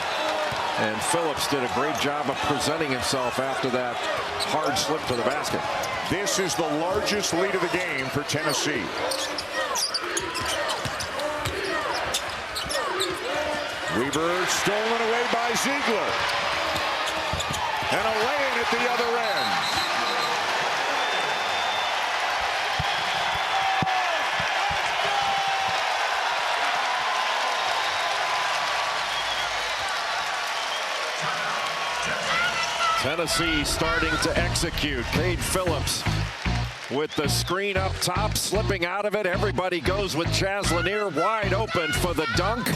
And Phillips did a great job of presenting himself after that hard slip to the basket. This is the largest lead of the game for Tennessee. Weaver stolen away by Ziegler. And a lay-in at the other end. Tennessee starting to execute. Cade Phillips with the screen up top, slipping out of it. Everybody goes with Chaz Lanier wide open for the dunk.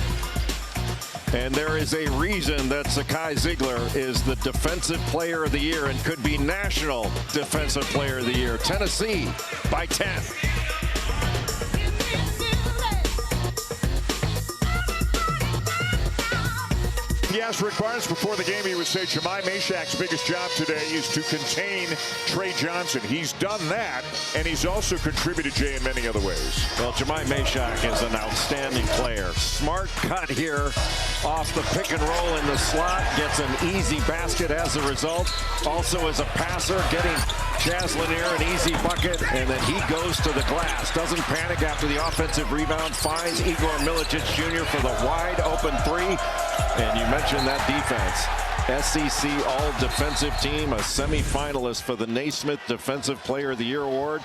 And there is a reason that Zakai Ziegler is the Defensive Player of the Year and could be National Defensive Player of the Year. Tennessee by 10. He asked Rick Barnes before the game, he would say Jemai Mashak's biggest job today is to contain Trey Johnson. He's done that, and he's also contributed, Jay, in many other ways. Well, Jemai Mashak is an outstanding player. Smart cut here off the pick and roll in the slot. Gets an easy basket as a result. Also as a passer, getting Chaz Lanier an easy bucket, and then he goes to the glass. Doesn't panic after the offensive rebound. Finds Igor Milicic Jr. for the wide open three. And you mentioned that defense. SEC All-Defensive Team, a semifinalist for the Naismith Defensive Player of the Year award.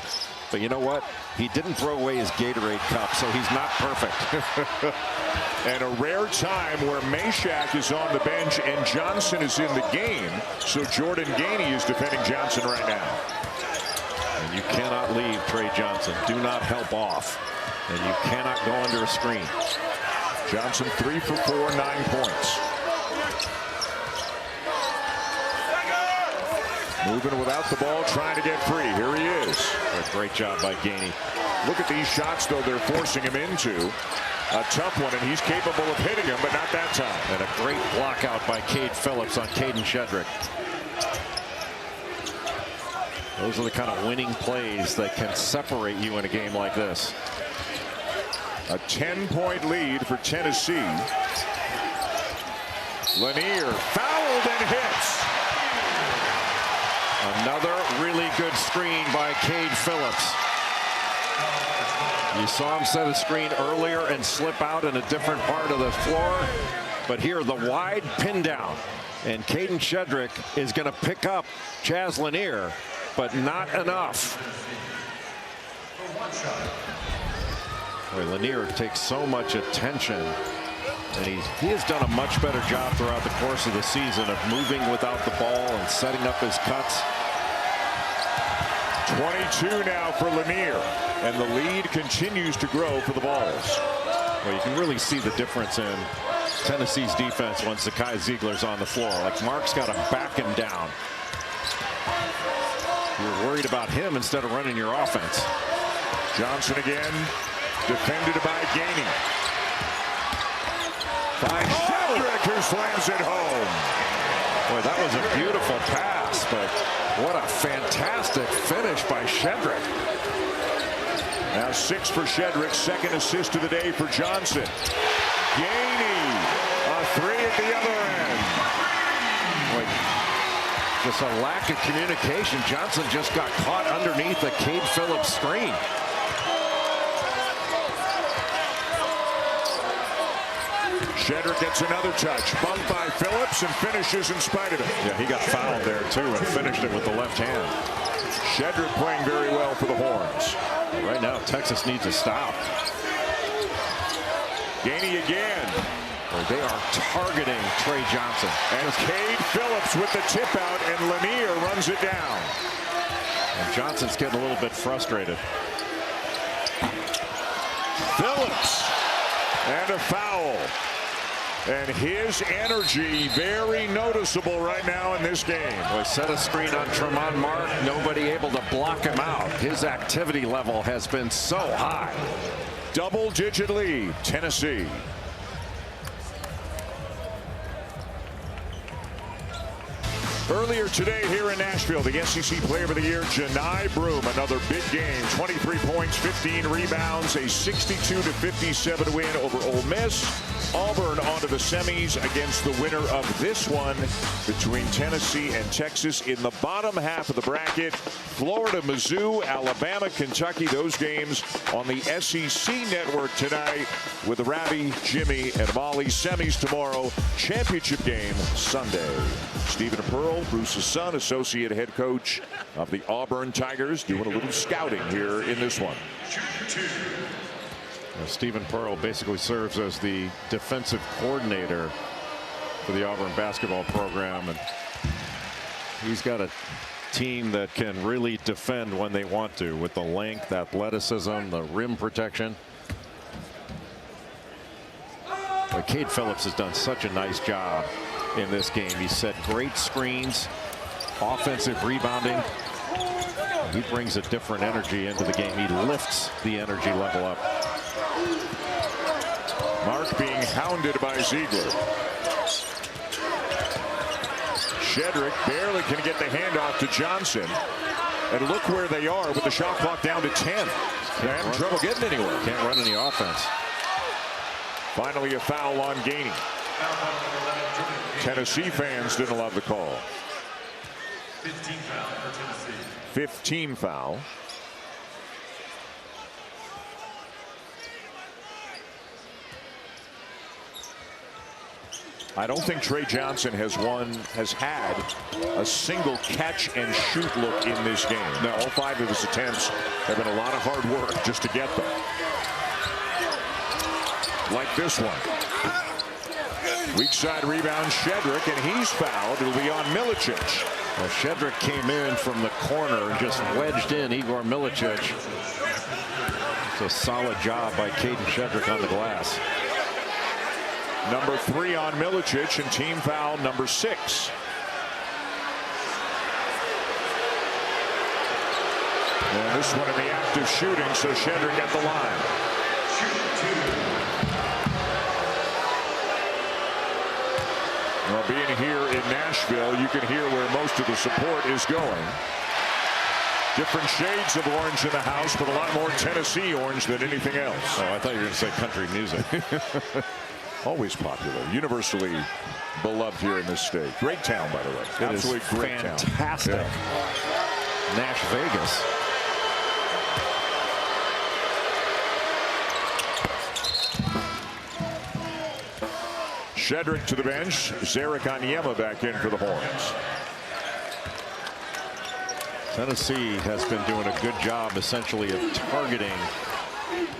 But you know what? He didn't throw away his Gatorade cup, so he's not perfect. And a rare time where Mashak is on the bench and Johnson is in the game. So Jordan Gainey is defending Johnson right now. And you cannot leave Trey Johnson. Do not help off. And you cannot go under a screen. Johnson 3 for 4, 9 points. Moving without the ball, trying to get free. Here he is. A great job by Gainey. Look at these shots, though, they're forcing him into. A tough one, and he's capable of hitting him, but not that time. And a great block out by Cade Phillips on Caden Shedrick. Those are the kind of winning plays that can separate you in a game like this. A 10-point lead for Tennessee. Lanier fouled and hits. Another really good screen by Cade Phillips. You saw him set a screen earlier and slip out in a different part of the floor. But here, the wide pin down. And Caden Shedrick is going to pick up Chaz Lanier, but not enough. Boy, Lanier takes so much attention. And he has done a much better job throughout the course of the season of moving without the ball and setting up his cuts. 22 now for Lanier, and the lead continues to grow for the Vols. Well, you can really see the difference in Tennessee's defense once Zakai Ziegler's on the floor. Like, Mark's got to back him down. You're worried about him instead of running your offense. Johnson again, defended by Gainey. By Shedrick, who slams it home. Boy, that was a beautiful pass, but what a fantastic finish by Shedrick. Now 6 for Shedrick, second assist of the day for Johnson. Gainey, a 3 at the other end. Boy, just a lack of communication. Johnson just got caught underneath a Cade Phillips screen. Shedrick gets another touch. Bumped by Phillips and finishes in spite of it. Yeah, he got fouled there too and finished it with the left hand. Shedrick playing very well for the Horns. Right now, Texas needs a stop. Gainey again. Boy, they are targeting Trey Johnson. And Cade Phillips with the tip out, and Lanier runs it down. And Johnson's getting a little bit frustrated. Phillips and a foul. And his energy very noticeable right now in this game. Boy, set a screen on Tremont Mark. Nobody able to block him out. His activity level has been so high. Double-digit lead, Tennessee. Earlier today here in Nashville, the SEC Player of the Year, Janai Broome, another big game. 23 points, 15 rebounds, a 62-57 win over Ole Miss. Auburn onto the semis against the winner of this one between Tennessee and Texas. In the bottom half of the bracket, Florida, Mizzou, Alabama, Kentucky. Those games on the SEC network tonight with Ravi, Jimmy, and Molly. Semis tomorrow. Championship game Sunday. Stephen Pearl, Bruce's son, associate head coach of the Auburn Tigers, doing a little scouting here in this one. Stephen Pearl basically serves as the defensive coordinator for the Auburn basketball program, and he's got a team that can really defend when they want to with the length, athleticism, the rim protection. But Cade Phillips has done such a nice job in this game. He's set great screens, offensive rebounding. He brings a different energy into the game. He lifts the energy level up. Mark being hounded by Ziegler. Shedrick barely can get the handoff to Johnson. And look where they are with the shot clock down to 10. They're having trouble getting anywhere. Can't run any offense. Finally a foul on Gainey. Tennessee fans didn't love the call. 15 foul for Tennessee. 15 foul. I don't think Trey Johnson has had a single catch and shoot look in this game. Now, all 5 of his attempts have been a lot of hard work just to get them. Like this one. Weak side rebound, Shedrick, and he's fouled. It'll be on Milicic. Well, Shedrick came in from the corner and just wedged in Igor Milicic. It's a solid job by Caden Shedrick on the glass. Number 3 on Milicic, and team foul number 6. And this one in the act of shooting, so Shedrick at the line. Well, being here in Nashville, you can hear where most of the support is going. Different shades of orange in the house, but a lot more Tennessee orange than anything else. Oh, I thought you were going to say country music. Always popular, universally beloved here in this state. Great town, by the way. Absolutely great town. Fantastic. Yeah. Nash Vegas. Shedrick to the bench. Zarek Onyema back in for the Horns. Tennessee has been doing a good job essentially of targeting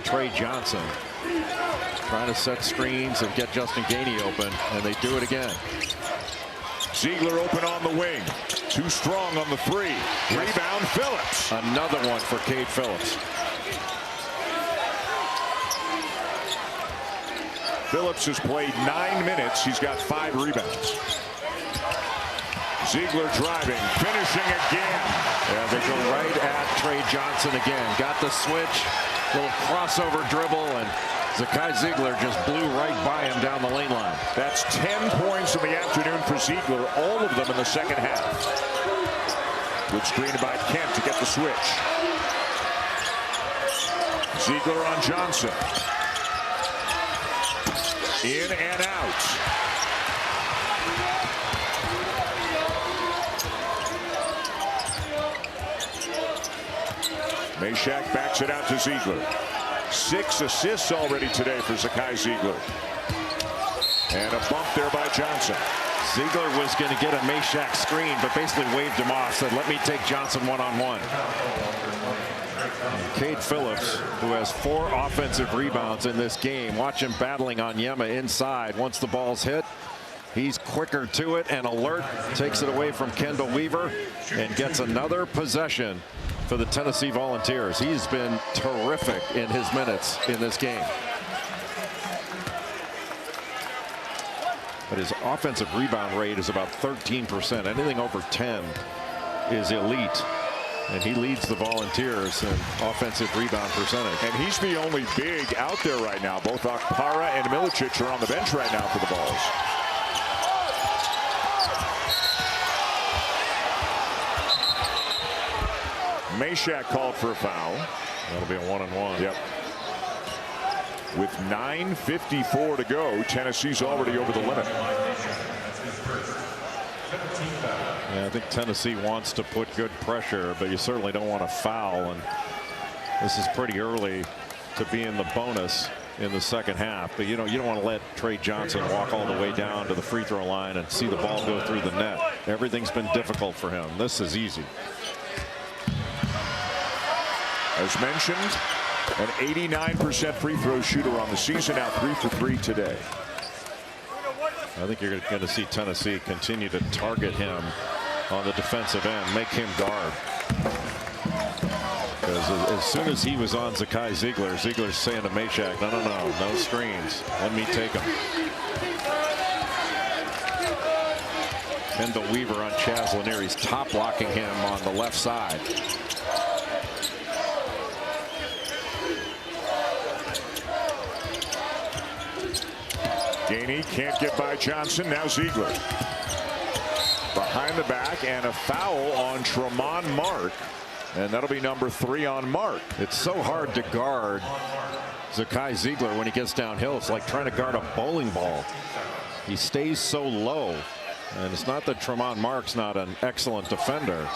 Trey Johnson. Trying to set screens and get Justin Gainey open, and they do it again. Ziegler open on the wing. Too strong on the three. Rebound Phillips. Another one for Cade Phillips. Phillips has played 9 minutes. He's got 5 rebounds. Ziegler driving, finishing again. Yeah, they go right at Trey Johnson again. Got the switch, little crossover dribble, and Zakai Ziegler just blew right by him down the lane line. That's 10 points in the afternoon for Ziegler, all of them in the second half. Good screen by Kent to get the switch. Ziegler on Johnson. In and out. Meshack backs it out to Ziegler. 6 assists already today for Zakai Ziegler. And a bump there by Johnson. Ziegler was going to get a Meshack screen, but basically waved him off, said, let me take Johnson one-on-one. Cade Phillips, who has 4 offensive rebounds in this game. Watch him battling Onyema inside. Once the ball's hit, he's quicker to it and alert. Takes it away from Kendall Weaver and gets another possession for the Tennessee Volunteers. He's been terrific in his minutes in this game. But his offensive rebound rate is about 13%. Anything over 10 is elite. And he leads the Volunteers in offensive rebound percentage. And he's the only big out there right now. Both Okpara and Milicic are on the bench right now for the Vols. Meshack called for a foul. That'll be a 1-on-1. Yep. With 9:54 to go, Tennessee's already over the limit. Yeah, I think Tennessee wants to put good pressure, but you certainly don't want to foul. And this is pretty early to be in the bonus in the second half. But you don't want to let Trey Johnson walk all the way down to the free throw line and see the ball go through the net. Everything's been difficult for him. This is easy. As mentioned, an 89% free throw shooter on the season, now 3 for 3 today. I think you're going to see Tennessee continue to target him on the defensive end, make him guard. Because as soon as he was on Zakai Ziegler, Ziegler's saying to Meshack, no screens. Let me take him. Kendall Weaver on Chaz Lanier. He's top blocking him on the left side. Gainey can't get by Johnson. Now Ziegler. Behind the back, and a foul on Tremont Mark. And that'll be number 3 on Mark. It's so hard to guard Zakai Ziegler when he gets downhill. It's like trying to guard a bowling ball. He stays so low. And it's not that Tremont Mark's not an excellent defender.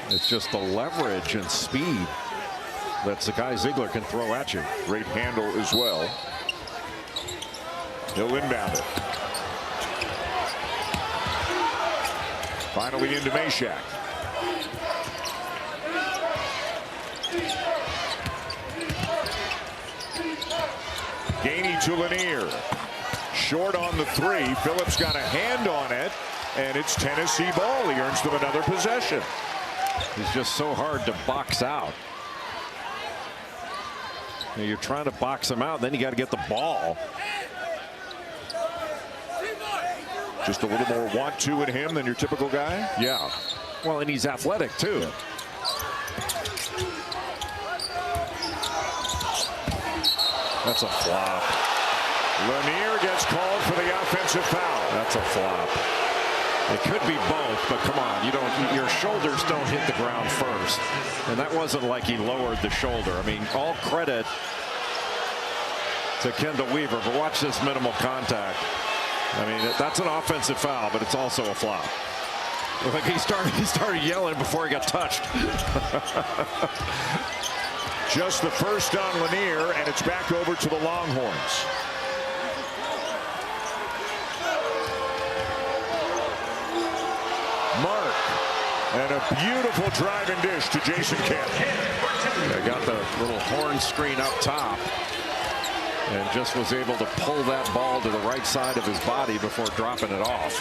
It's just the leverage and speed that Zakai Ziegler can throw at you. Great handle as well. He'll inbound it. Finally into Meshack. Gainey to Lanier. Short on the 3. Phillips got a hand on it, and it's Tennessee ball. He earns them another possession. He's just so hard to box out. You're trying to box him out, then you got to get the ball. Just a little more want-to in him than your typical guy? Yeah. Well, and he's athletic, too. Yeah. That's a flop. Lanier gets called for the offensive foul. That's a flop. It could be both, but come on, your shoulders don't hit the ground first. And that wasn't like he lowered the shoulder. I mean, all credit to Kendall Weaver, but watch this minimal contact. I mean, that's an offensive foul, but it's also a flop. Like he started yelling before he got touched. Just the first on Lanier, and it's back over to the Longhorns. Mark, and a beautiful drive and dish to Jason Kent. They got the little horn screen up top and just was able to pull that ball to the right side of his body before dropping it off.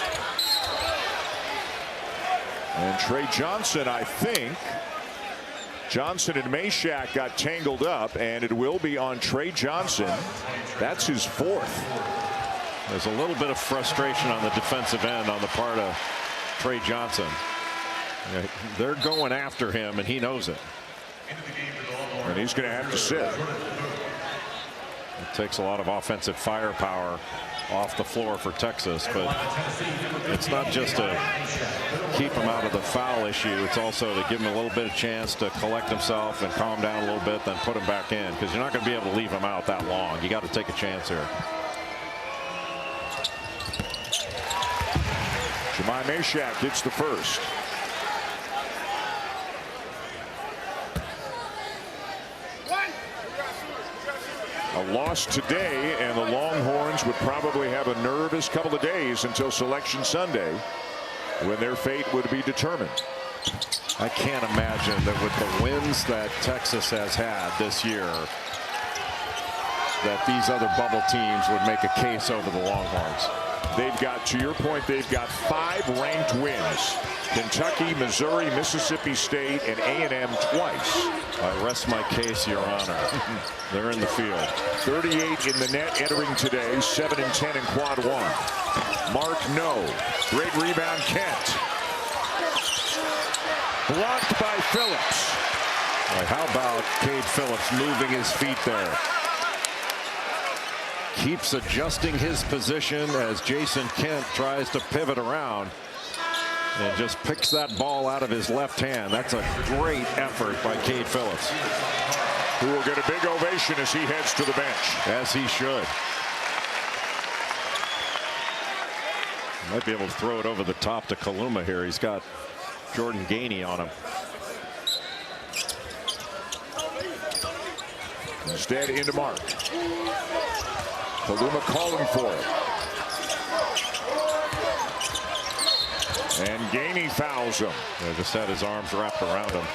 And Trey Johnson, I think. Johnson and Meshack got tangled up, and it will be on Trey Johnson. That's his fourth. There's a little bit of frustration on the defensive end on the part of Trey Johnson. They're going after him, and he knows it. And he's going to have to sit. It takes a lot of offensive firepower off the floor for Texas, but it's not just to keep him out of the foul issue. It's also to give him a little bit of chance to collect himself and calm down a little bit, then put him back in, because you're not going to be able to leave him out that long. You got to take a chance here. Jemai Meshack gets the first. A loss today, and the Longhorns would probably have a nervous couple of days until Selection Sunday, when their fate would be determined. I can't imagine that with the wins that Texas has had this year, that these other bubble teams would make a case over the Longhorns. They've got, to your point, they've got 5 ranked wins. Kentucky, Missouri, Mississippi State, and A&M twice. I rest my case, Your Honor. They're in the field. 38 in the net entering today, 7 and 10 in quad 1. Mark, no. Great rebound, Kent. Blocked by Phillips. Right, how about Cade Phillips moving his feet there? Keeps adjusting his position as Jason Kent tries to pivot around and just picks that ball out of his left hand. That's a great effort by Cade Phillips, who will get a big ovation as he heads to the bench. as he should. Might be able to throw it over the top to Kaluma here. He's got Jordan Gainey on him. Instead, into Mark. Kaluma calling for it. And Gainey fouls him. Yeah, just had his arms wrapped around him.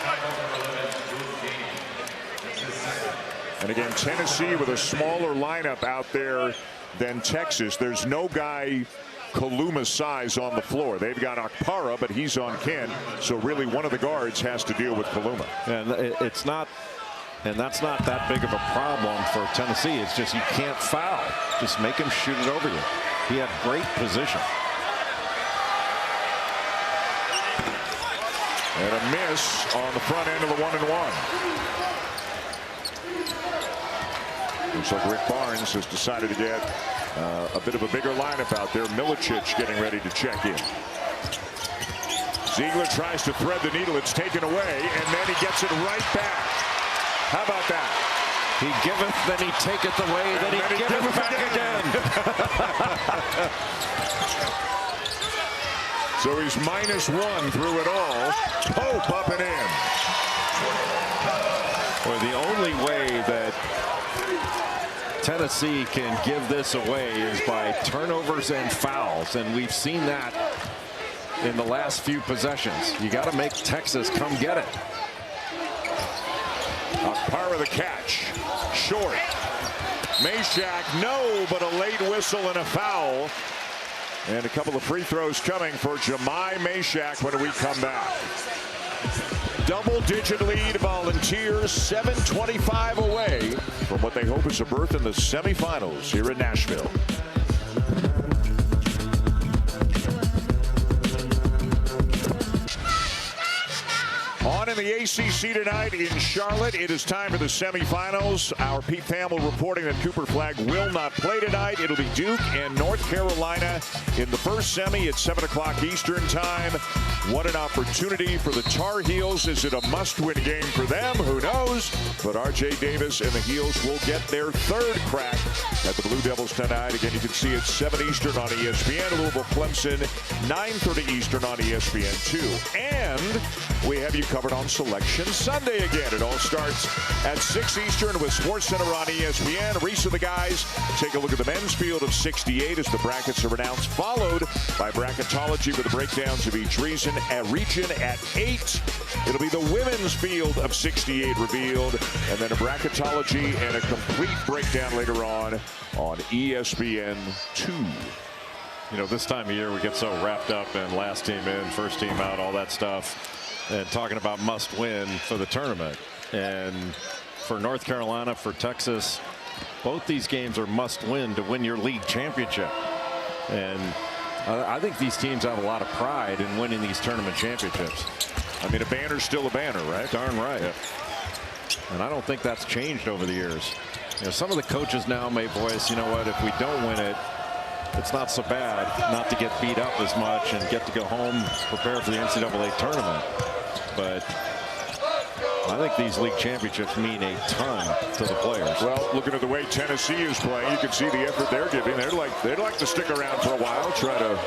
And again, Tennessee with a smaller lineup out there than Texas. There's no guy Kaluma's size on the floor. They've got Okpara, but he's on Kent. So really one of the guards has to deal with Kaluma. And it's not, and that's not that big of a problem for Tennessee. It's just you can't foul. Just make him shoot it over you. He had great position. And a miss on the front end of the 1-and-1. Looks like Rick Barnes has decided to get a bit of a bigger lineup out there. Milicic getting ready to check in. Ziegler tries to thread the needle. It's taken away, and then he gets it right back. How about that? He giveth, then he taketh away, then he giveth back again. So he's -1 through it all. Pope up and in. Well, the only way that Tennessee can give this away is by turnovers and fouls, and we've seen that in the last few possessions. You got to make Texas come get it. Okpara the catch. Short. Meshack, no, but a late whistle and a foul. And a couple of free throws coming for Jemai Meshack when we come back. Double-digit lead, Volunteers, 7:25 away from what they hope is a berth in the semifinals here in Nashville. On in the ACC tonight in Charlotte. It is time for the semifinals. Our Pete Thamel reporting that Cooper Flagg will not play tonight. It'll be Duke and North Carolina in the first semi at 7 o'clock Eastern time. What an opportunity for the Tar Heels. Is it a must-win game for them? Who knows? But R.J. Davis and the Heels will get their third crack at the Blue Devils tonight. Again, you can see it 7 Eastern on ESPN. Louisville Clemson, 9:30 Eastern on ESPN2. And we have you covered on Selection Sunday again. It all starts at 6 Eastern with SportsCenter on ESPN. Reese of the guys take a look at the men's field of 68 as the brackets are announced, followed by bracketology with the breakdowns of each region at 8. It'll be the women's field of 68 revealed, and then a bracketology and a complete breakdown later on ESPN2. You know, this time of year we get so wrapped up in last team in, first team out, all that stuff, and talking about must win for the tournament. And for North Carolina, for Texas, both these games are must win to win your league championship. And I think these teams have a lot of pride in winning these tournament championships. I mean, a banner's still a banner, right? Darn right. Yeah. And I don't think that's changed over the years. You know, some of the coaches now may voice, you know what, if we don't win it, it's not so bad not to get beat up as much and get to go home, prepare for the NCAA tournament. But I think these league championships mean a ton to the players. Well, looking at the way Tennessee is playing, you can see the effort they're giving. They'd like to stick around for a while, try to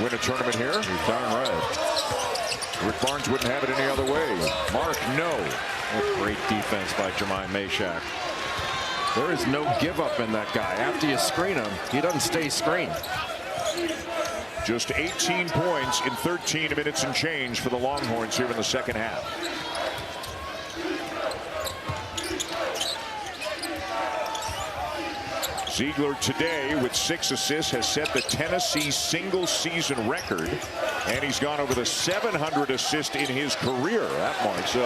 win a tournament here. You're darn right. Rick Barnes wouldn't have it any other way. Mark, no. What great defense by Jemai Meshack. There is no give up in that guy. After you screen him, he doesn't stay screened. Just 18 points in 13 minutes and change for the Longhorns here in the second half. Ziegler today with 6 assists has set the Tennessee single season record, and he's gone over the 700 assist in his career, that mark. So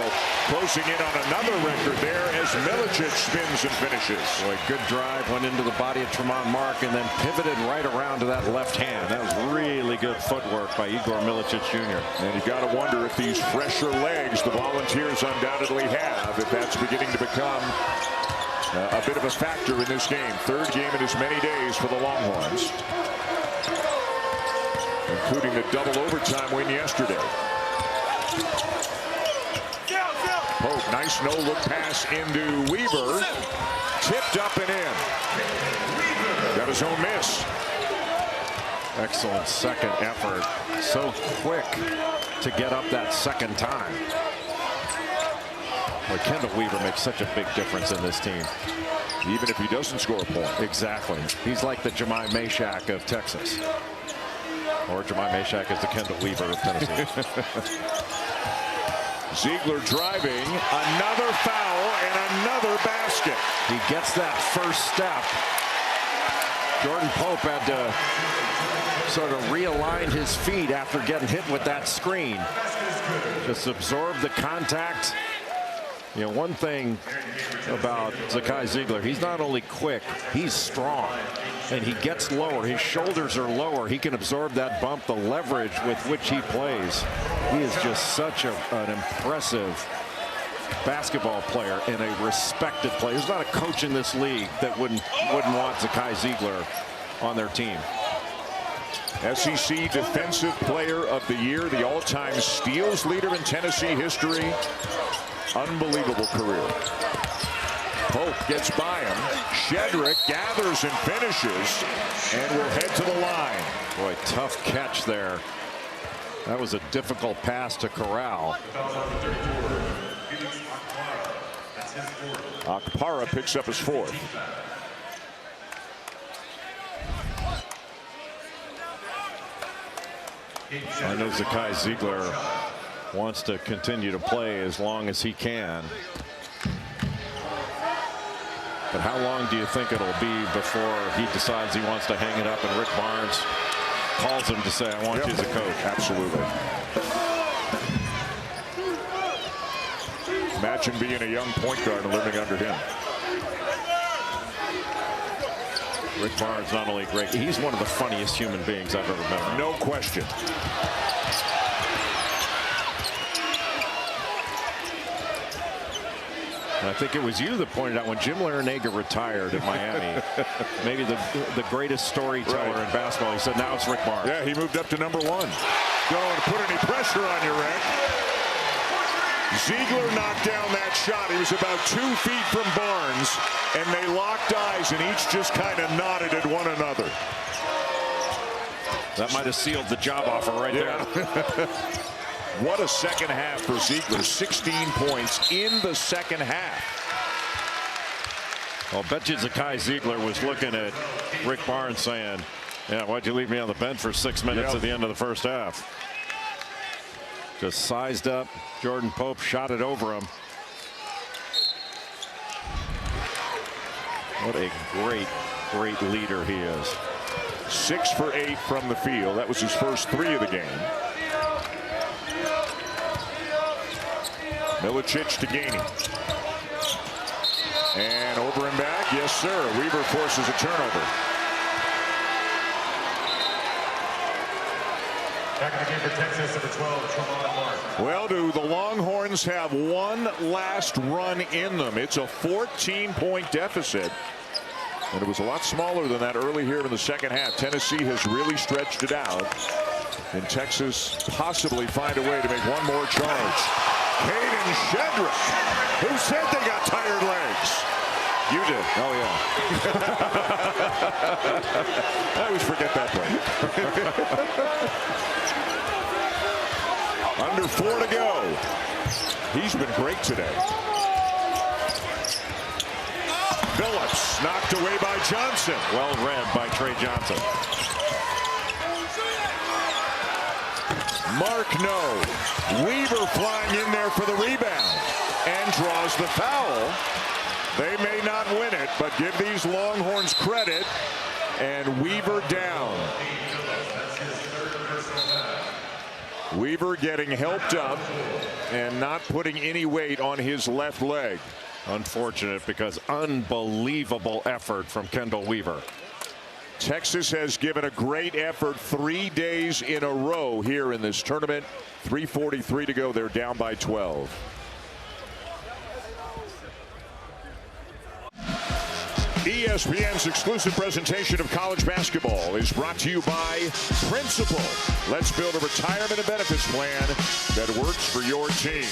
closing in on another record there as Milicic spins and finishes. Boy, good drive, went into the body of Tremont Mark and then pivoted right around to that left hand. That was really good footwork by Igor Milicic Jr. And you got to wonder if these fresher legs the Volunteers undoubtedly have, if that's beginning to become a bit of a factor in this game. Third game in as many days for the Longhorns, including the double overtime win yesterday. Pope, nice no-look pass into Weaver. Tipped up and in. Got his own miss. Excellent second effort. So quick to get up that second time. Well, Kendall Weaver makes such a big difference in this team. Even if he doesn't score a point. Exactly. He's like the Jemai Meshack of Texas. Or Jemai Meshack is the Kendall Weaver of Tennessee. Ziegler driving, another foul and another basket. He gets that first step. Jordan Pope had to sort of realign his feet after getting hit with that screen. Just absorb the contact. You know, one thing about Zakai Ziegler, he's not only quick, he's strong. And he gets lower. His shoulders are lower. He can absorb that bump, the leverage with which he plays. He is just such an impressive basketball player and a respected player. There's not a coach in this league that wouldn't want Zakai Ziegler on their team. SEC Defensive Player of the Year, the all-time steals leader in Tennessee history. Unbelievable career. Pope gets by him. Shedrick gathers and finishes and will head to the line. Boy, tough catch there. That was a difficult pass to corral. Akpara picks up his fourth. I know Zakai Ziegler wants to continue to play as long as he can. But how long do you think it'll be before he decides he wants to hang it up and Rick Barnes calls him to say, I want you as a coach? Absolutely. Imagine being a young point guard and living under him. Rick Barnes not only great, he's one of the funniest human beings I've ever met. No question. And I think it was you that pointed out when Jim Larinaga retired at Miami, maybe the greatest storyteller in basketball. He said, now it's Rick Barnes. Yeah, he moved up to #1. Don't put any pressure on you, Rick. Ziegler knocked down that shot. He was about 2 feet from Barnes, and they locked eyes, and each just kind of nodded at one another. That might have sealed the job offer right there. What a second half for Ziegler. 16 points in the second half. Well, bet you Zakai Ziegler was looking at Rick Barnes saying, yeah, why'd you leave me on the bench for 6 minutes at the end of the first half? Just sized up. Jordan Pope shot it over him. What a great leader he is. 6 for 8 from the field. That was his first 3 of the game. Milicic to Gainey. And over and back. Yes, sir. Weaver forces a turnover. Back in the game for Texas, number 12, Tremont Mark. Well, do the Longhorns have one last run in them? It's a 14-point deficit. And it was a lot smaller than that early here in the second half. Tennessee has really stretched it out. And Texas possibly find a way to make one more charge. Caden Shedrick. Who said they got tired legs? You did. Oh, yeah. I always forget that play. Under 4 to go. He's been great today. Phillips knocked away by Johnson. Well read by Trey Johnson. Mark no. Weaver flying in there for the rebound and draws the foul. They may not win it, but give these Longhorns credit. And Weaver down. Weaver getting helped up and not putting any weight on his left leg. Unfortunate, because unbelievable effort from Kendall Weaver. Texas has given a great effort 3 days in a row here in this tournament. 3:43 to go. They're down by 12. ESPN's exclusive presentation of college basketball is brought to you by Principal. Let's build a retirement and benefits plan that works for your team.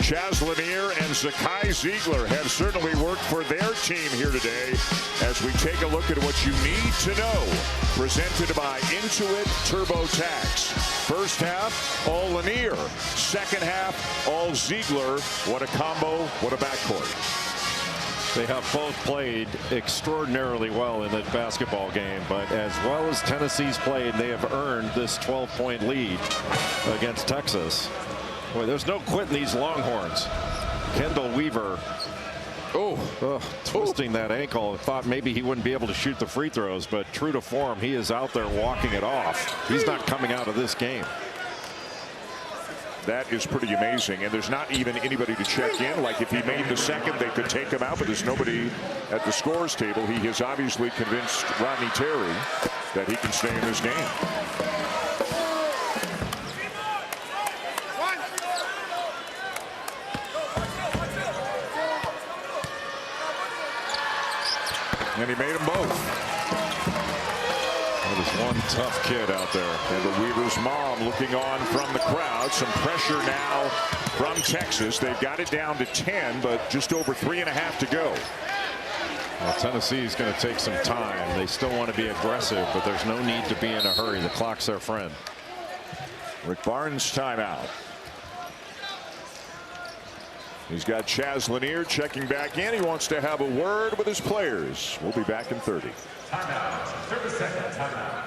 Chaz Lanier and Zakai Ziegler have certainly worked for their team here today as we take a look at what you need to know. Presented by Intuit TurboTax. First half, all Lanier. Second half, all Ziegler. What a combo, what a backcourt. They have both played extraordinarily well in that basketball game, but as well as Tennessee's played, they have earned this 12-point lead against Texas. Boy, there's no quitting these Longhorns. Kendall Weaver, twisting that ankle. Thought maybe he wouldn't be able to shoot the free throws, but true to form, he is out there walking it off. He's not coming out of this game. That is pretty amazing, and there's not even anybody to check in. Like if he made the second, they could take him out, but there's nobody at the scores table. He has obviously convinced Rodney Terry that he can stay in this game. And he made them both. That is one tough kid out there. And the Weaver's mom looking on from the crowd. Some pressure now from Texas. They've got it down to 10, but just over 3.5 to go. Well, Tennessee is going to take some time. They still want to be aggressive, but there's no need to be in a hurry. The clock's their friend. Rick Barnes timeout. He's got Chaz Lanier checking back in. He wants to have a word with his players. We'll be back in 30. Timeout. 30 seconds. Timeout.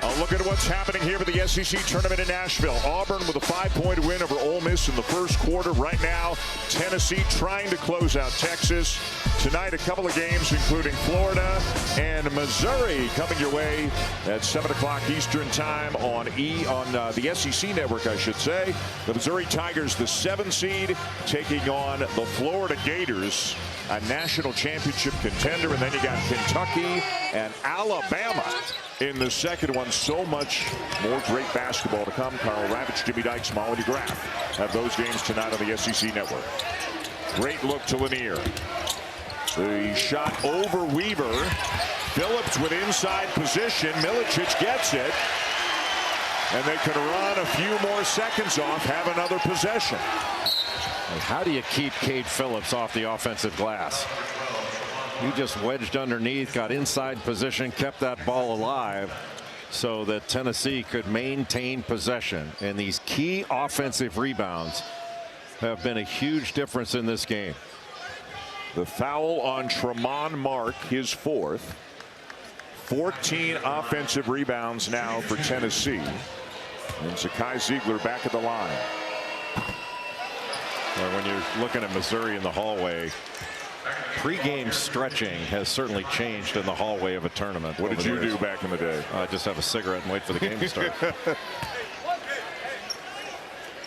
A look at what's happening here with the SEC tournament in Nashville. Auburn with a 5-point win over Ole Miss in the first quarter. Right now, Tennessee trying to close out Texas. Tonight, a couple of games, including Florida and Missouri, coming your way at 7 o'clock Eastern time on the SEC network, I should say. The Missouri Tigers, the 7 seed, taking on the Florida Gators, a national championship contender. And then you got Kentucky and Alabama in the second one. So much more great basketball to come. Carl Ravitch, Jimmy Dykes, Molly DeGraff have those games tonight on the SEC network. Great look to Lanier. The shot over Weaver. Phillips with inside position. Milicic gets it. And they can run a few more seconds off, have another possession. And how do you keep Cade Phillips off the offensive glass? He just wedged underneath, got inside position, kept that ball alive so that Tennessee could maintain possession. And these key offensive rebounds have been a huge difference in this game. The foul on Tremont Mark, his fourth. 14 offensive rebounds now for Tennessee. And Zakai Ziegler back at the line. Well, when you're looking at Missouri in the hallway, pre-game stretching has certainly changed in the hallway of a tournament. What did you do back in the day? I just have a cigarette and wait for the game to start.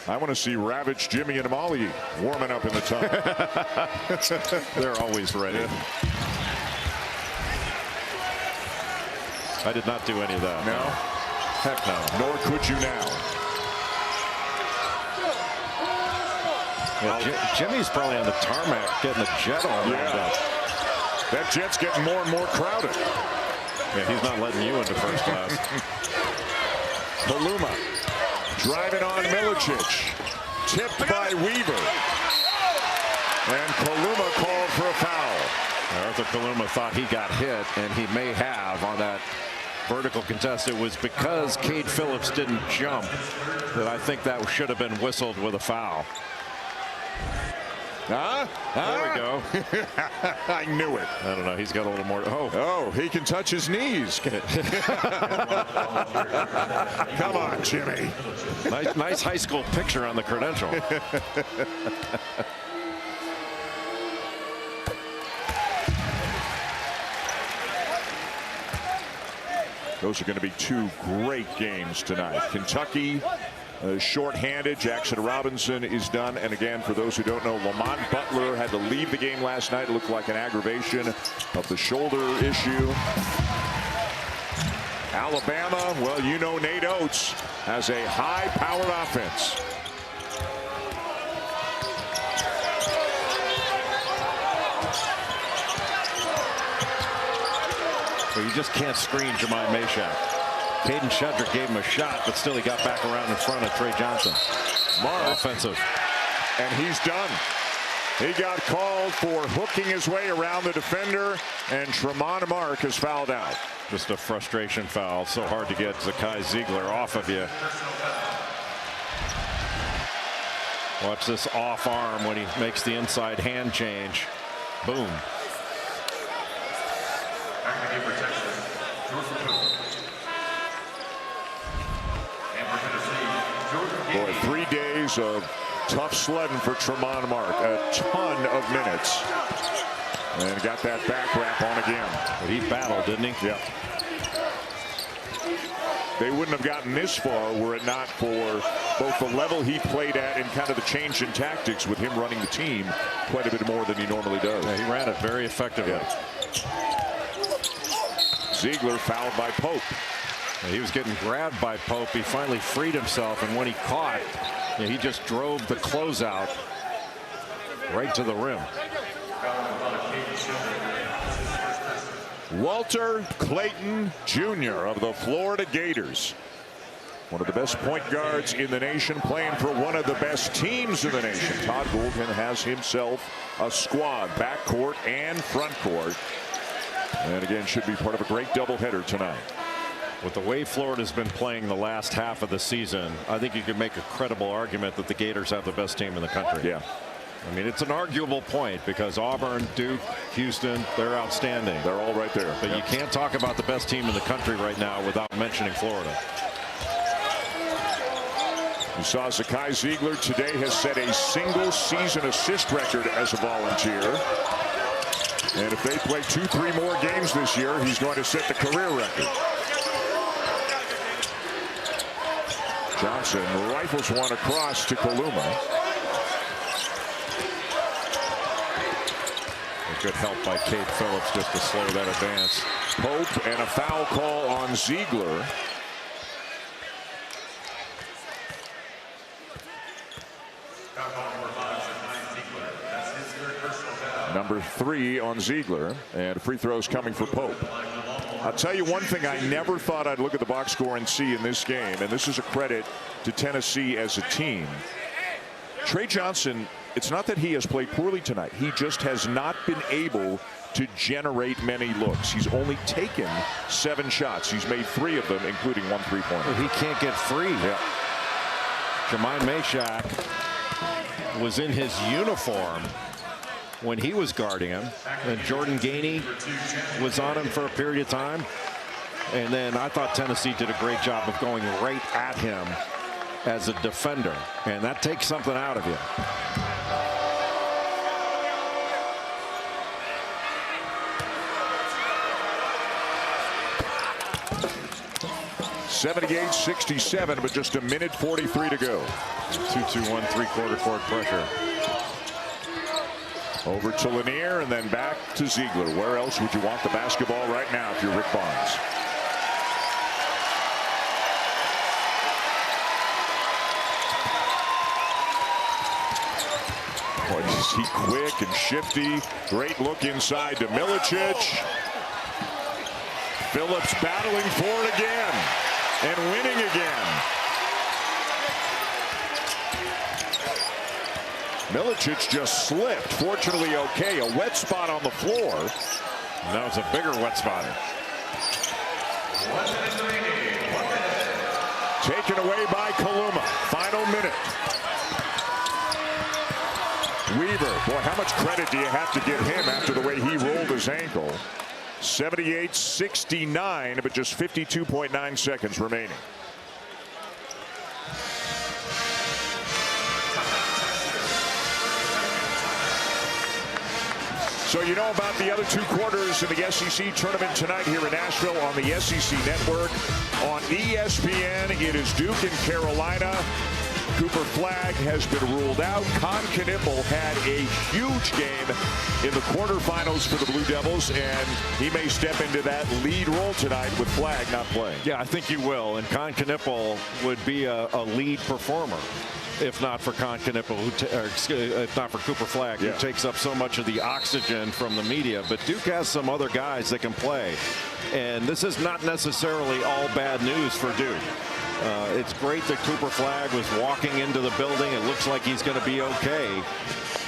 I want to see Ravage, Jimmy, and Molly warming up in the tunnel. They're always ready. I did not do any of that. No? Heck no. Nor could you now. Yeah, Jimmy's probably on the tarmac getting the jet all warmed up. That jet's getting more and more crowded. Yeah, he's not letting you into first class. Paluma driving on Milicic. Tipped by Weaver. And Paluma called for a foul. Arthur Paluma thought he got hit, and he may have on that vertical contest. It was because Cade Phillips didn't jump that I think that should have been whistled with a foul. There we go. I knew it. I don't know. He's got a little more. Oh, he can touch his knees. Come on, Jimmy. Nice high school picture on the credential. Those are going to be two great games tonight. Kentucky shorthanded. Jackson Robinson is done. And again, for those who don't know, Lamont Butler had to leave the game last night. It looked like an aggravation of the shoulder issue. Alabama, well, you know Nate Oates has a high-powered offense. Well, you just can't screen Jemai Meshack. Caden Shedrick gave him a shot, but still he got back around in front of Trey Johnson. Mark. Offensive. And he's done. He got called for hooking his way around the defender, and Tremont Mark is fouled out. Just a frustration foul. So hard to get Zakai Ziegler off of you. Watch this off arm when he makes the inside hand change. Boom. Boy, 3 days of tough sledding for Tremont Mark. A ton of minutes. And got that back wrap on again. But he battled, didn't he? Yep. They wouldn't have gotten this far were it not for both the level he played at and kind of the change in tactics with him running the team quite a bit more than he normally does. Yeah, he ran it very effectively. Yeah. Ziegler fouled by Pope. Yeah, he was getting grabbed by Pope. He finally freed himself, and when he caught, he just drove the closeout right to the rim. Walter Clayton Jr. of the Florida Gators. One of the best point guards in the nation, playing for one of the best teams in the nation. Todd Golden has himself a squad, backcourt and front court. And again, should be part of a great doubleheader tonight. With the way Florida's been playing the last half of the season, I think you could make a credible argument that the Gators have the best team in the country. Yeah. I mean, it's an arguable point because Auburn, Duke, Houston, they're outstanding. They're all right there. But you can't talk about the best team in the country right now without mentioning Florida. You saw Zakai Ziegler today has set a single season assist record as a Volunteer. And if they play 2-3 more games this year, he's going to set the career record. Johnson rifles one across to Paluma. Good help by Cade Phillips just to slow that advance. Pope and a foul call on Ziegler. number 3 on Ziegler, and free throws coming for Pope. I'll tell you one thing I never thought I'd look at the box score and see in this game, and this is a credit to Tennessee as a team. Trey Johnson, it's not that he has played poorly tonight. He just has not been able to generate many looks. He's only taken 7 shots. He's made 3 of them, including 1 3-pointer. He can't get free. Yeah. Jermaine Meshack was in his uniform when he was guarding him, and Jordan Gainey was on him for a period of time. And then I thought Tennessee did a great job of going right at him as a defender, and that takes something out of you. (78-67), but just a minute 43 to go. 2-2-1 3/4 court pressure. Over to Lanier and then back to Ziegler. Where else would you want the basketball right now if you're Rick Barnes? Boy, is he quick and shifty. Great look inside to Milicic. Phillips battling for it again and winning again. Milicic just slipped. Fortunately, okay. A wet spot on the floor. And that was a bigger wet spot. Taken away by Kaluma. Final minute. Weaver. Boy, how much credit do you have to give him after the way he rolled his ankle? 78-69, but just 52.9 seconds remaining. So you know about the other 2 quarters in the SEC tournament tonight here in Nashville on the SEC Network. On ESPN, it is Duke and Carolina. Cooper Flagg has been ruled out. Con Knippel had a huge game in the quarterfinals for the Blue Devils, and he may step into that lead role tonight with Flagg not playing. Yeah, I think he will. And Con Knippel would be a lead performer if not for Con Knippel, if not for Cooper Flagg, who takes up so much of the oxygen from the media. But Duke has some other guys that can play. And this is not necessarily all bad news for Duke. It's great that Cooper Flagg was walking into the building. It looks like he's going to be okay.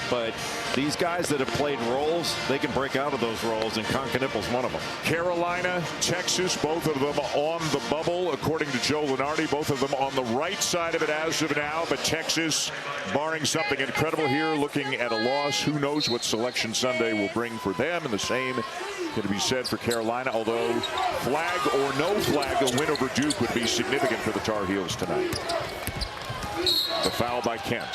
But these guys that have played roles, they can break out of those roles, and Con Knippel's one of them. Carolina, Texas, both of them on the bubble, according to Joe Lunardi. Both of them on the right side of it as of now. But Texas, barring something incredible here, looking at a loss. Who knows what Selection Sunday will bring for them, and the same can be said for Carolina. Although Flagg or no Flagg, a win over Duke would be significant for the Tar Heels tonight. The foul by Kent.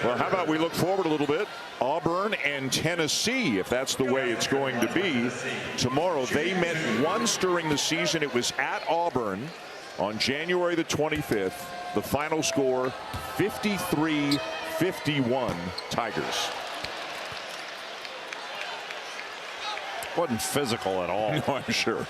Well, how about we look forward a little bit? Auburn and Tennessee, if that's the way it's going to be tomorrow. They met once during the season. It was at Auburn on January the 25th. The final score, 53-51 Tigers. Wasn't physical at all. No, I'm sure.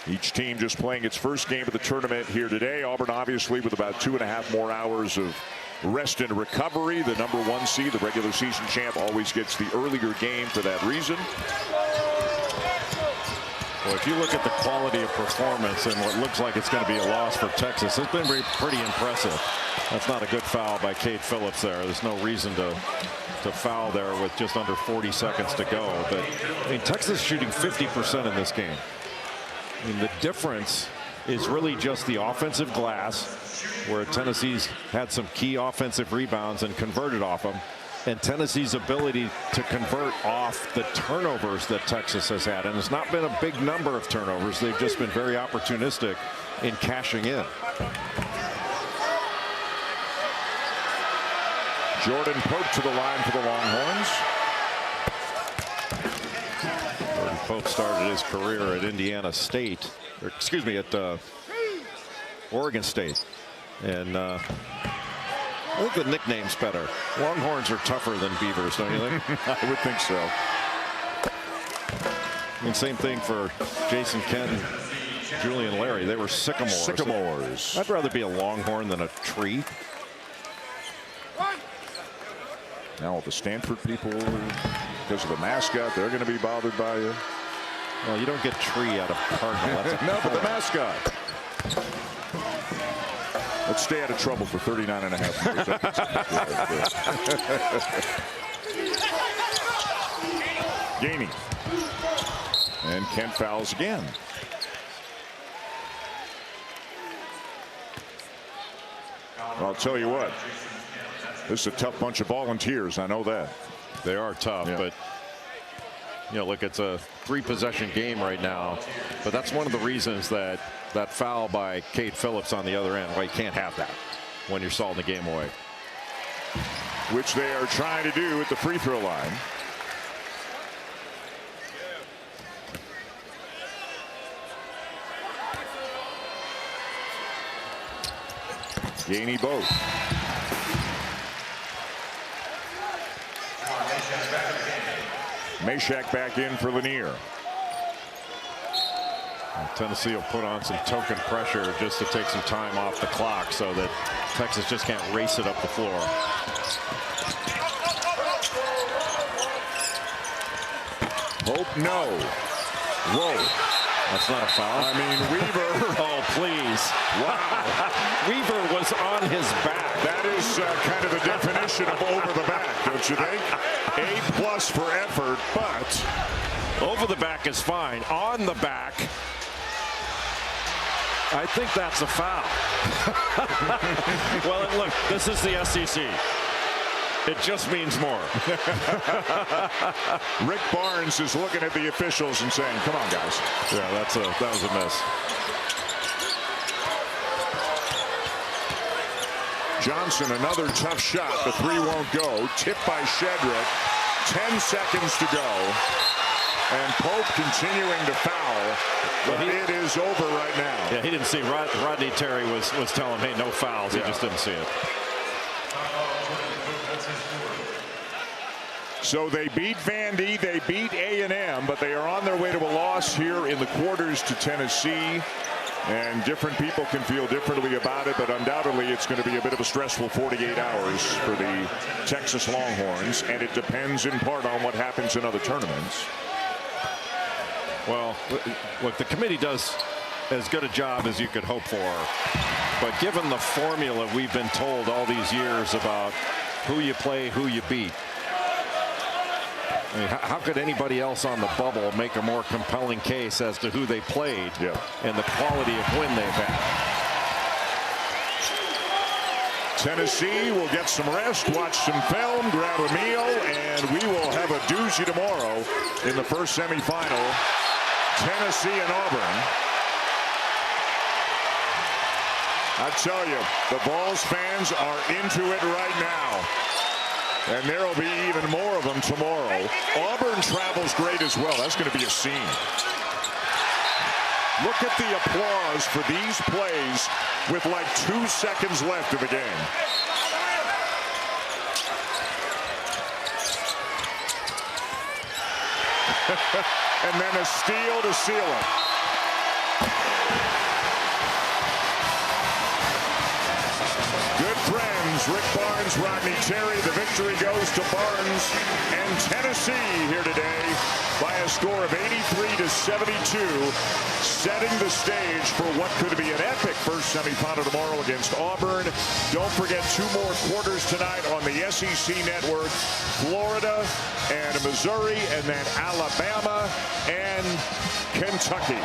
Each team just playing its first game of the tournament here today. Auburn obviously with about 2.5 more hours of rest and recovery. The number 1 seed, the regular season champ, always gets the earlier game for that reason. Well, if you look at the quality of performance and what looks like it's going to be a loss for Texas, it's been pretty impressive. That's not a good foul by Cade Phillips there. There's no reason to foul there with just under 40 seconds to go. But I mean, Texas shooting 50% in this game. I mean, the difference is really just the offensive glass, where Tennessee's had some key offensive rebounds and converted off them, and Tennessee's ability to convert off the turnovers that Texas has had. And it's not been a big number of turnovers. They've just been very opportunistic in cashing in. Jordan Pope to the line for the Longhorns. Jordan Pope started his career at Indiana State, or excuse me, at Oregon State. And I think the nickname's better. Longhorns are tougher than Beavers, don't you think? I would think so. And same thing for Jason Kent and Julian Larry. They were sycamores. Sycamores. I'd rather be a longhorn than a tree. Now the Stanford people, because of the mascot, they're going to be bothered by you. Well, you don't get tree out of cardinal. That's no, but the mascot. Let's stay out of trouble for 39 and a half years. Gainey. And Kent fouls again. I'll tell you what. This is a tough bunch of volunteers. I know that. They are tough, but you know, look, it's a 3-possession game right now. But that's one of the reasons that foul by Cade Phillips on the other end. Well, you can't have that when you're salting the game away. Which they are trying to do at the free throw line. Gainey both. Meshack back in for Lanier. Tennessee will put on some token pressure just to take some time off the clock so that Texas just can't race it up the floor. Hope no. Whoa. That's not a foul. I mean, Weaver. Oh, please. Wow. Weaver was on his back. That is kind of the definition of over the back, don't you think? A+ for effort, but over the back is fine. On the back, I think that's a foul. Well, look, this is the SEC. It just means more. Rick Barnes is looking at the officials and saying, come on, guys. Yeah, that was a miss. Johnson, another tough shot. The 3 won't go. Tipped by Shedrick. 10 seconds to go. And Pope continuing to foul. But it is over right now. Yeah, he didn't see. Rodney Terry was telling him, hey, no fouls. He just didn't see it. So they beat Vandy, they beat A&M, but they are on their way to a loss here in the quarters to Tennessee. And different people can feel differently about it, but undoubtedly it's going to be a bit of a stressful 48 hours for the Texas Longhorns, and it depends in part on what happens in other tournaments. Well, look, the committee does as good a job as you could hope for, but given the formula we've been told all these years about who you play, who you beat, I mean, how could anybody else on the bubble make a more compelling case as to who they played and the quality of win they've had? Tennessee will get some rest, watch some film, grab a meal, and we will have a doozy tomorrow in the first semifinal. Tennessee and Auburn. I tell you, the Vols fans are into it right now. And there will be even more of them tomorrow. Auburn travels great as well. That's going to be a scene. Look at the applause for these plays with like 2 seconds left of the game. And then a steal to seal it. Good friends, Rick Barnes, Rodney Terry. The victory goes to Barnes and Tennessee here today by a score of 83-72, setting the stage for what could be an epic first semifinal tomorrow against Auburn. Don't forget 2 more quarters tonight on the SEC Network. Florida and Missouri, and then Alabama and Kentucky.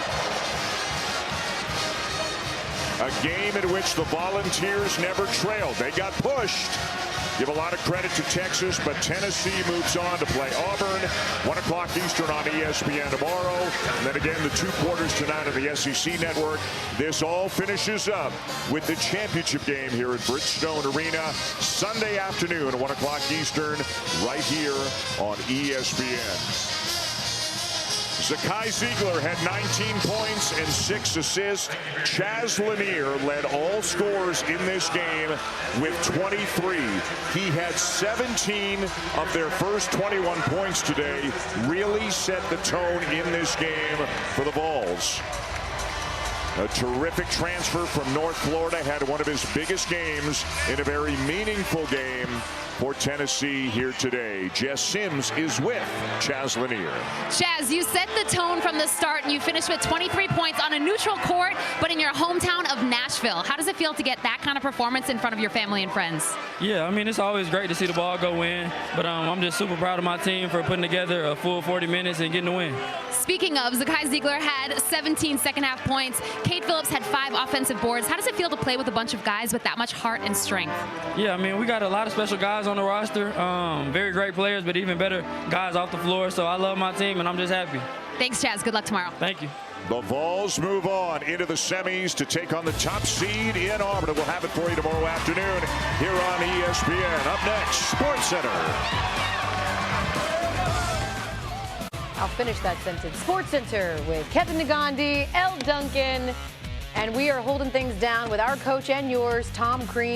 A game in which the Volunteers never trailed. They got pushed. Give a lot of credit to Texas, but Tennessee moves on to play Auburn. 1 o'clock Eastern on ESPN tomorrow. And then again, the 2 quarters tonight on the SEC Network. This all finishes up with the championship game here at Bridgestone Arena Sunday afternoon at 1 o'clock Eastern right here on ESPN. Zakai Ziegler had 19 points and 6 assists. Chaz Lanier led all scorers in this game with 23. He had 17 of their first 21 points today. Really set the tone in this game for the Vols. A terrific transfer from North Florida, had one of his biggest games in a very meaningful game for Tennessee here today. Jess Sims is with Chaz Lanier. Chaz, you set the tone from the start and you finished with 23 points on a neutral court, but in your hometown of Nashville. How does it feel to get that kind of performance in front of your family and friends? Yeah, I mean, it's always great to see the ball go in, but I'm just super proud of my team for putting together a full 40 minutes and getting the win. Speaking of, Zakai Ziegler had 17 second-half points. Kate Phillips had 5 offensive boards. How does it feel to play with a bunch of guys with that much heart and strength? Yeah, I mean, we got a lot of special guys on the roster. Very great players, but even better guys off the floor. So I love my team, and I'm just happy. Thanks, Chaz. Good luck tomorrow. Thank you. The Vols move on into the semis to take on the top seed in Auburn. We'll have it for you tomorrow afternoon here on ESPN. Up next, Sports Center. I'll finish that sentence. Sports Center with Kevin Nagandi, Elle Duncan, and we are holding things down with our coach and yours, Tom Crean.